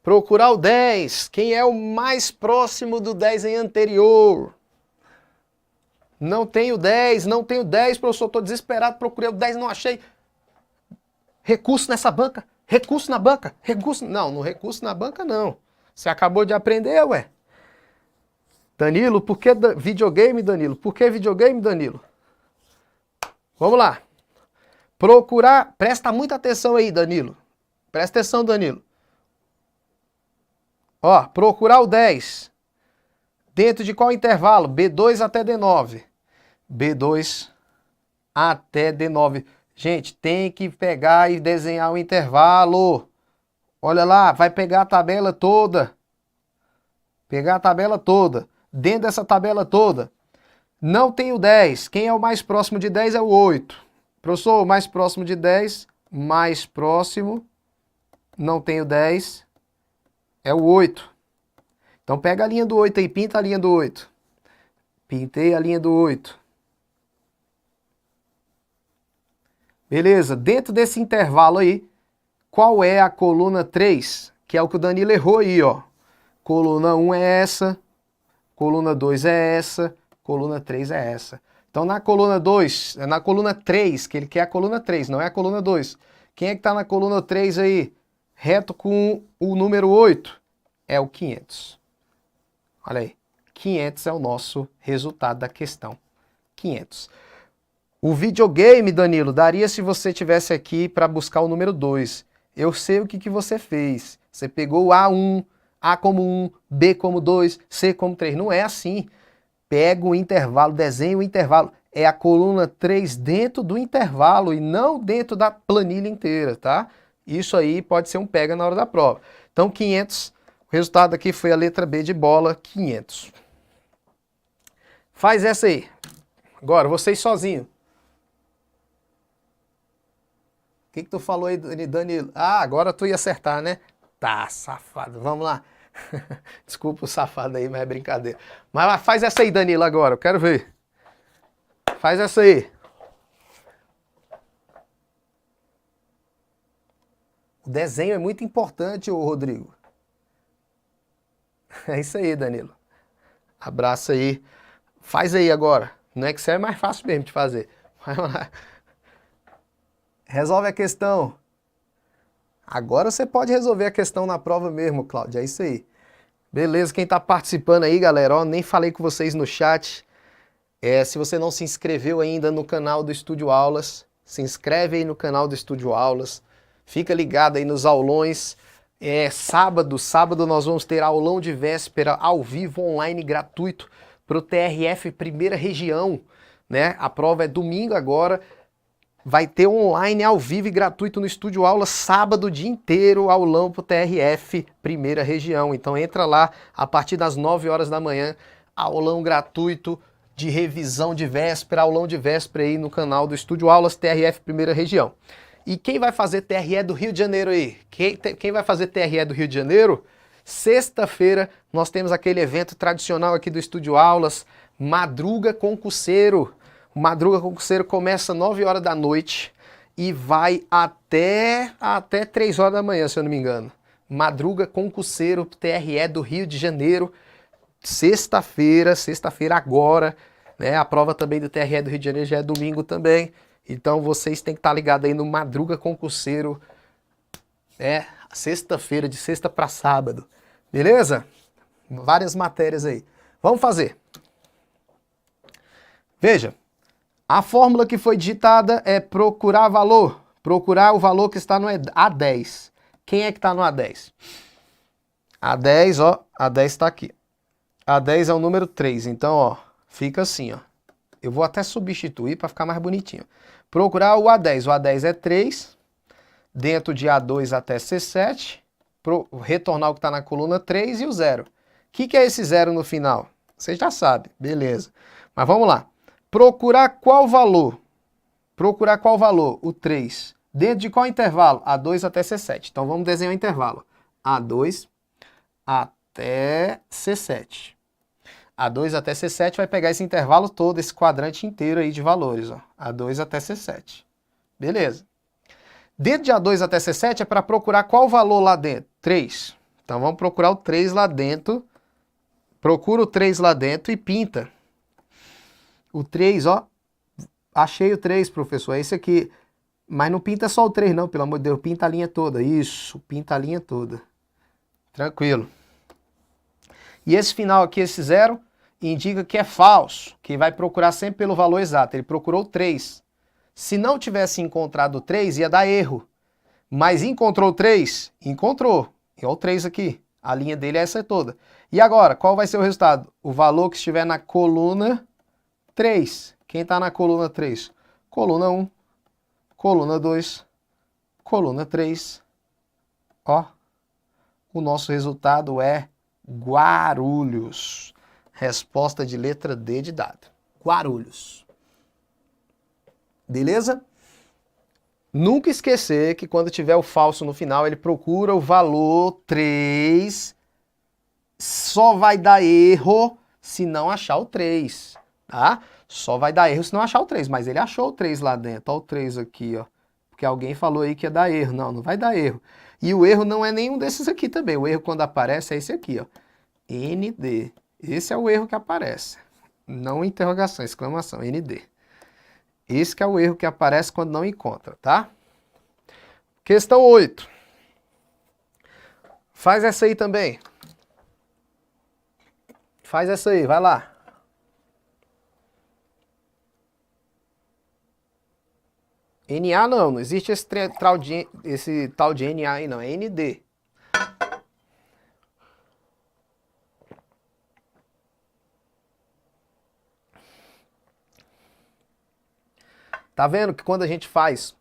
Procurar o 10. Quem é o mais próximo do 10 em anterior? Não tenho 10, não tenho 10, professor. Estou desesperado, procurei o 10, não achei. Recurso nessa banca, recurso na banca, recurso... Não, no recurso na banca não. Você acabou de aprender, ué. Danilo, por que videogame, Danilo? Por que videogame, Danilo? Vamos lá. Procurar... Presta muita atenção aí, Danilo. Presta atenção, Danilo. Ó, procurar o 10. Dentro de qual intervalo? B2 até D9. B2 até D9. Gente, tem que pegar e desenhar o intervalo. Olha lá, vai pegar a tabela toda. Pegar a tabela toda. Dentro dessa tabela toda. Não tem o 10. Quem é o mais próximo de 10 é o 8. Professor, o mais próximo de 10, mais próximo, não tem o 10, é o 8. Então pega a linha do 8 aí, pinta a linha do 8. Pintei a linha do 8. Beleza, dentro desse intervalo aí, qual é a coluna 3? Que é o que o Danilo errou aí, ó. Coluna 1 é essa, coluna 2 é essa, coluna 3 é essa. Então na coluna 2, na coluna 3, que ele quer a coluna 3, não é a coluna 2. Quem é que está na coluna 3 aí? Reto com o número 8? É o 500. Olha aí, 500 é o nosso resultado da questão. 500. O videogame, Danilo, daria se você tivesse aqui para buscar o número 2. Eu sei o que você fez. Você pegou o A1, A como 1, B como 2, C como 3. Não é assim. Pega o intervalo, desenha o intervalo. É a coluna 3 dentro do intervalo e não dentro da planilha inteira, tá? Isso aí pode ser um pega na hora da prova. Então, 500. O resultado aqui foi a letra B de bola, 500. Faz essa aí. Agora, vocês sozinhos. O que tu falou aí, Danilo? Ah, agora tu ia acertar, né? Tá, safado. Vamos lá. Desculpa o safado aí, mas é brincadeira. Mas faz essa aí, Danilo, agora. Eu quero ver. Faz essa aí. O desenho é muito importante, ô Rodrigo. É isso aí, Danilo. Abraço aí. Faz aí agora. No Excel é mais fácil mesmo de fazer. Vai lá. Resolve a questão. Agora você pode resolver a questão na prova mesmo, Cláudio. É isso aí. Beleza, quem está participando aí, galera, ó, nem falei com vocês no chat. Se você não se inscreveu ainda no canal do Estúdio Aulas, se inscreve aí no canal do Estúdio Aulas. Fica ligado aí nos aulões. Sábado nós vamos ter aulão de véspera ao vivo, online, gratuito, para o TRF Primeira Região, né? A prova é domingo agora. Vai ter online, ao vivo e gratuito no Estúdio Aula, sábado o dia inteiro, aulão pro TRF Primeira Região. Então entra lá, a partir das 9 horas da manhã, aulão gratuito de revisão de véspera, aulão de véspera aí no canal do Estúdio Aulas TRF Primeira Região. E quem vai fazer TRE do Rio de Janeiro aí? Quem vai fazer TRE do Rio de Janeiro? Sexta-feira nós temos aquele evento tradicional aqui do Estúdio Aulas, Madruga Concurseiro. O Madruga Concurseiro começa às 9 horas da noite e vai até 3 horas da manhã, se eu não me engano. Madruga Concurseiro TRE do Rio de Janeiro, sexta-feira agora, né? A prova também do TRE do Rio de Janeiro já é domingo também. Então vocês têm que estar ligados aí no Madruga Concurseiro, sexta-feira, de sexta para sábado. Beleza? Várias matérias aí. Vamos fazer. Veja. A fórmula que foi digitada é procurar valor. Procurar o valor que está no A10. Quem é que está no A10? A10, ó, A10 está aqui. A10 é o número 3, então, ó, fica assim, ó. Eu vou até substituir para ficar mais bonitinho. Procurar o A10. O A10 é 3, dentro de A2 até C7, retornar o que está na coluna 3 e o 0. O que é esse 0 no final? Você já sabe, beleza. Mas vamos lá. Procurar qual valor? Procurar qual valor? O 3. Dentro de qual intervalo? A2 até C7. Então vamos desenhar o intervalo. A2 até C7. A2 até C7 vai pegar esse intervalo todo, esse quadrante inteiro aí de valores, ó. A2 até C7. Beleza. Dentro de A2 até C7 é para procurar qual valor lá dentro? 3. Então vamos procurar o 3 lá dentro. Procura o 3 lá dentro e pinta. O 3, ó. Achei o 3, professor. É esse aqui. Mas não pinta só o 3 não, pelo amor de Deus. Pinta a linha toda. Isso, pinta a linha toda. Tranquilo. E esse final aqui, esse 0, indica que é falso, que vai procurar sempre pelo valor exato. Ele procurou 3. Se não tivesse encontrado 3, ia dar erro. Mas encontrou 3? Encontrou. É o 3 aqui. A linha dele é essa toda. E agora, qual vai ser o resultado? O valor que estiver na coluna 3. Quem está na coluna 3? Coluna 1, coluna 2, coluna 3. Ó, o nosso resultado é Guarulhos. Resposta de letra D de dado. Guarulhos. Beleza? Nunca esquecer que quando tiver o falso no final, ele procura o valor 3. Só vai dar erro se não achar o 3, tá? Só vai dar erro se não achar o 3, mas ele achou o 3 lá dentro. Ó o 3 aqui, ó. Porque alguém falou aí que ia dar erro. Não, não vai dar erro. E o erro não é nenhum desses aqui também. O erro quando aparece é esse aqui, ó. ND. Esse é o erro que aparece. Não interrogação, exclamação, ND. Esse que é o erro que aparece quando não encontra, tá? Questão 8. Faz essa aí também. Faz essa aí, vai lá. NA não existe esse tal de NA aí não, é ND. Tá vendo que quando a gente faz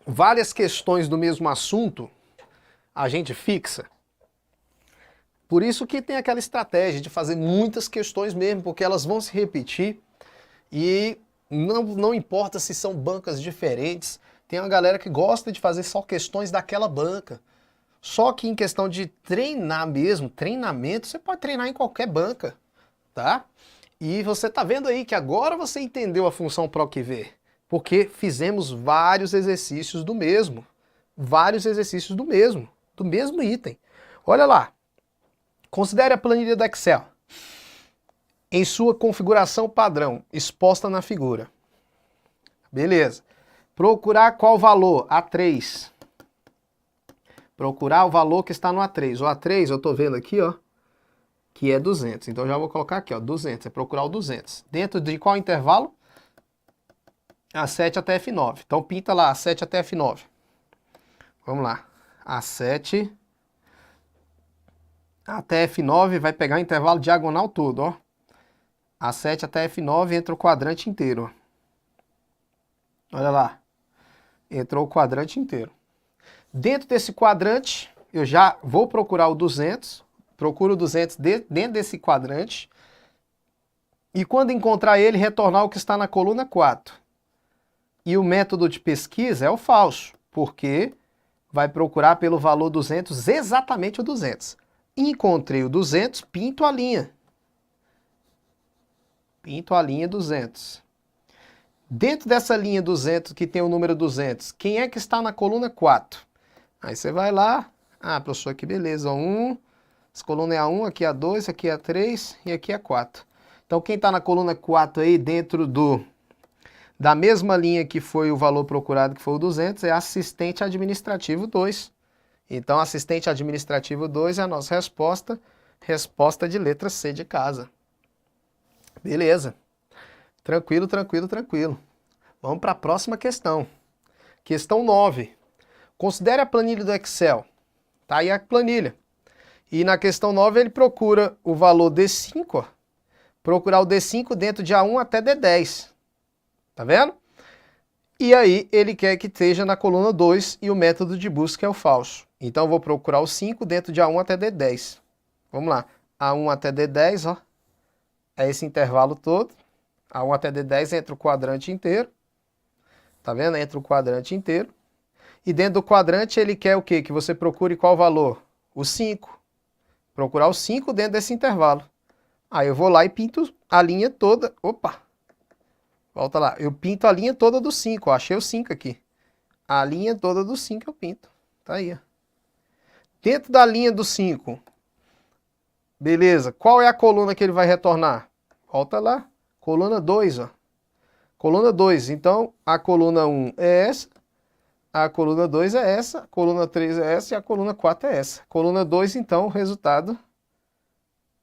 várias questões do mesmo assunto, a gente fixa? Por isso que tem aquela estratégia de fazer muitas questões mesmo, porque elas vão se repetir e não importa se são bancas diferentes, tem uma galera que gosta de fazer só questões daquela banca. Só que em questão de treinar mesmo, treinamento, você pode treinar em qualquer banca, tá? E você tá vendo aí que agora você entendeu a função PROC-V, porque fizemos vários exercícios do mesmo. Vários exercícios do mesmo item. Olha lá. Considere a planilha do Excel em sua configuração padrão, exposta na figura. Beleza. Procurar qual valor? A3. Procurar o valor que está no A3. O A3, eu estou vendo aqui, ó, que é 200. Então já vou colocar aqui, ó, 200. É procurar o 200. Dentro de qual intervalo? A7 até F9. Então pinta lá, A7 até F9. Vamos lá. A7 até F9 vai pegar o intervalo diagonal todo, ó. A7 até F9 entra o quadrante inteiro. Olha lá. Entrou o quadrante inteiro. Dentro desse quadrante, eu já vou procurar o 200. Procuro o 200 dentro desse quadrante. E quando encontrar ele, retornar o que está na coluna 4. E o método de pesquisa é o falso, porque vai procurar pelo valor 200, exatamente o 200. Encontrei o 200, pinto a linha. Pinto a linha 200. Dentro dessa linha 200, que tem o número 200, quem é que está na coluna 4? Aí você vai lá, professor, que beleza, 1, essa coluna é A1, aqui é A2, aqui é A3 e aqui é A4. Então quem está na coluna 4 aí, dentro da mesma linha que foi o valor procurado, que foi o 200, é assistente administrativo 2. Então assistente administrativo 2 é a nossa resposta de letra C de casa. Beleza. Tranquilo, tranquilo, tranquilo. Vamos para a próxima questão. Questão 9. Considere a planilha do Excel Tá aí a planilha. E na questão 9 ele procura o valor D5, ó. Procurar o D5 dentro de A1 até D10. Tá vendo? E aí ele quer que esteja na coluna 2 e o método de busca é o falso. Então eu vou procurar o 5 dentro de A1 até D10. Vamos lá. A1 até D10, ó. É esse intervalo todo. A1 até D10 entra o quadrante inteiro. Tá vendo? Entra o quadrante inteiro. E dentro do quadrante ele quer o quê? Que você procure qual valor? O 5. Procurar o 5 dentro desse intervalo. Aí eu vou lá e pinto a linha toda. Opa! Volta lá. Eu pinto a linha toda do 5. Ó. Achei o 5 aqui. A linha toda do 5 eu pinto. Tá aí, ó. Dentro da linha do 5. Beleza. Qual é a coluna que ele vai retornar? Volta lá. Coluna 2, ó. Coluna 2. Então, a coluna 1 é essa. A coluna 2 é essa. A coluna 3 é essa. E a coluna 4 é essa. Coluna 2, então, o resultado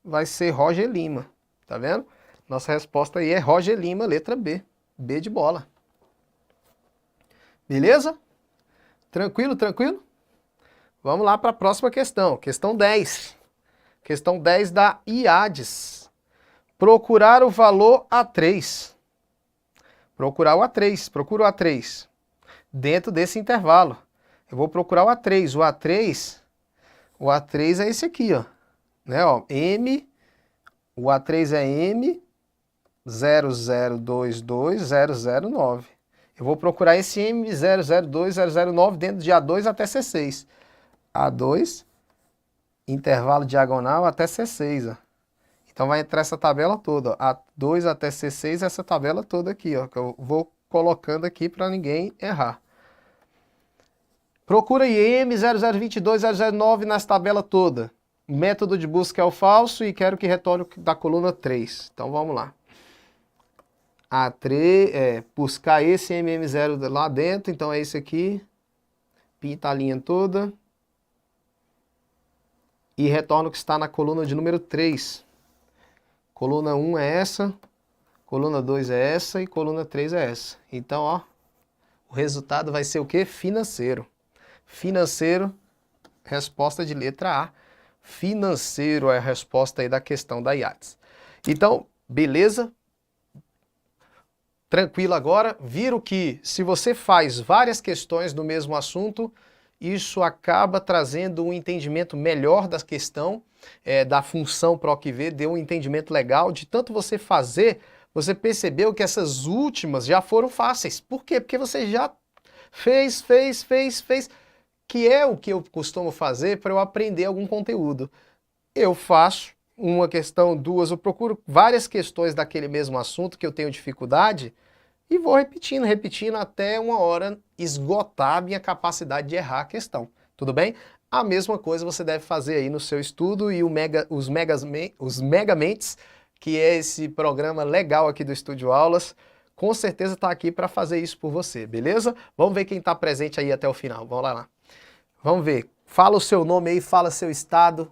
vai ser Roger Lima. Tá vendo? Nossa resposta aí é Roger Lima, letra B. B de bola. Beleza? Tranquilo, tranquilo? Vamos lá para a próxima questão. Questão 10. Questão 10 da IADES. Procurar o valor A3. Procurar o A3. Procura o A3. Dentro desse intervalo. Eu vou procurar o A3. O A3 é esse aqui, ó. Né, ó. M. O A3 é M 0022009. Eu vou procurar esse M002009 dentro de A2 até C6. A2, intervalo diagonal até C6. Ó. Então vai entrar essa tabela toda. Ó. A2 até C6, essa tabela toda aqui, ó, que eu vou colocando aqui para ninguém errar. Procura aí M0022-009 nessa tabela toda. O método de busca é o falso e quero que retorne da coluna 3. Então vamos lá. A3, buscar esse MM0 lá dentro, então é esse aqui. Pinta a linha toda. E retorna o que está na coluna de número 3. Coluna 1 é essa, coluna 2 é essa e coluna 3 é essa. Então, ó, o resultado vai ser o quê? Financeiro. Financeiro, resposta de letra A. Financeiro é a resposta aí da questão da IADES. Então, beleza? Tranquilo agora? Viram que se você faz várias questões do mesmo assunto, isso acaba trazendo um entendimento melhor da questão, da função PROC-V, deu um entendimento legal, de tanto você fazer, você percebeu que essas últimas já foram fáceis. Por quê? Porque você já fez, que é o que eu costumo fazer para eu aprender algum conteúdo. Eu faço uma questão, duas, eu procuro várias questões daquele mesmo assunto que eu tenho dificuldade e vou repetindo até uma hora esgotar a minha capacidade de errar a questão. Tudo bem? A mesma coisa você deve fazer aí no seu estudo e os Megamentes, que é esse programa legal aqui do Estúdio Aulas, com certeza está aqui para fazer isso por você, beleza? Vamos ver quem está presente aí até o final. Vamos lá. Vamos ver. Fala o seu nome aí, fala seu estado,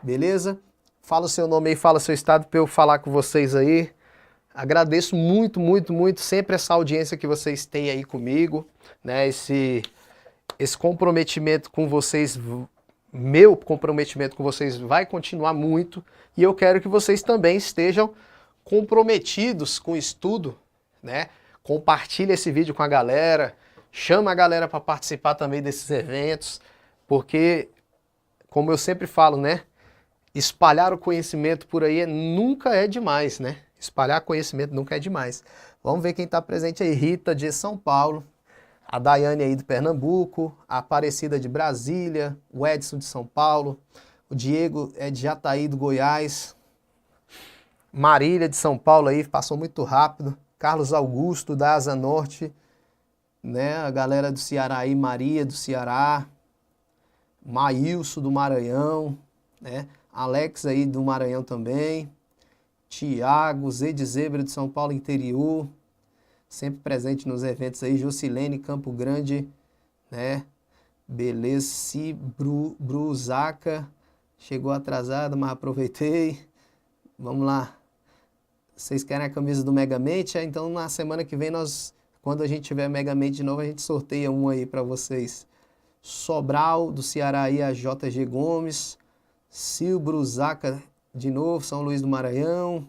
beleza? Fala o seu nome aí, fala seu estado para eu falar com vocês aí. Agradeço muito sempre essa audiência que vocês têm aí comigo, né? Esse comprometimento com vocês, meu comprometimento com vocês vai continuar muito e eu quero que vocês também estejam comprometidos com o estudo, né? Compartilhe esse vídeo com a galera, chama a galera para participar também desses eventos, porque, como eu sempre falo, né? Espalhar o conhecimento por aí nunca é demais, né? Espalhar conhecimento nunca é demais. Vamos ver quem está presente aí. Rita de São Paulo, a Daiane aí de Pernambuco, a Aparecida de Brasília, o Edson de São Paulo, o Diego é de Jataí do Goiás, Marília de São Paulo aí, passou muito rápido, Carlos Augusto da Asa Norte, né? A galera do Ceará aí, Maria do Ceará, Maílson do Maranhão, né? Alex aí do Maranhão também, Tiago, Zé de Zebra de São Paulo interior, sempre presente nos eventos aí, Jusilene Campo Grande, né? Beleza, Brusaca, chegou atrasado, mas aproveitei. Vamos lá. Vocês querem a camisa do Megamente? Então na semana que vem quando a gente tiver Megamente de novo, a gente sorteia um aí para vocês. Sobral, do Ceará aí, a JG Gomes. Silbro Zaca, de novo, São Luís do Maranhão.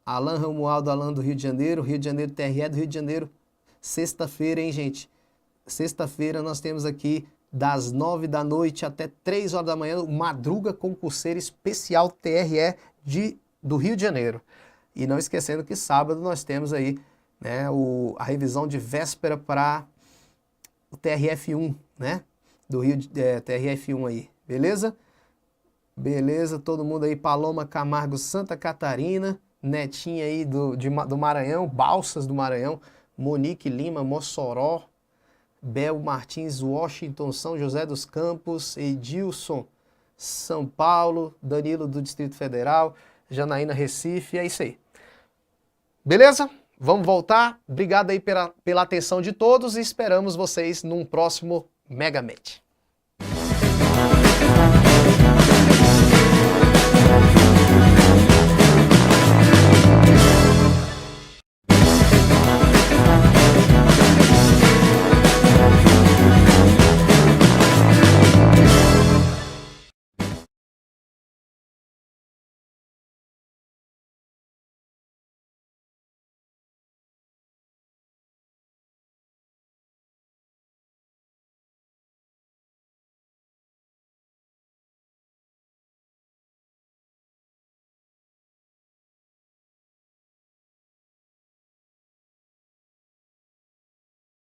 Alan Romualdo, Alan do Rio de Janeiro. Rio de Janeiro, TRE do Rio de Janeiro. Sexta-feira, hein, gente? Sexta-feira nós temos aqui das 9 da noite até 3 horas da manhã, o Madruga Concurseiro Especial TRE do Rio de Janeiro. E não esquecendo que sábado nós temos aí, né, a revisão de véspera para o TRF1, né? Do Rio de TRF1 aí, beleza? Beleza, todo mundo aí, Paloma Camargo, Santa Catarina, Netinha aí do Maranhão, Balsas do Maranhão, Monique Lima, Mossoró, Bel Martins, Washington, São José dos Campos, Edilson, São Paulo, Danilo do Distrito Federal, Janaína Recife, é isso aí. Beleza? Vamos voltar. Obrigado aí pela atenção de todos e esperamos vocês num próximo Megamente.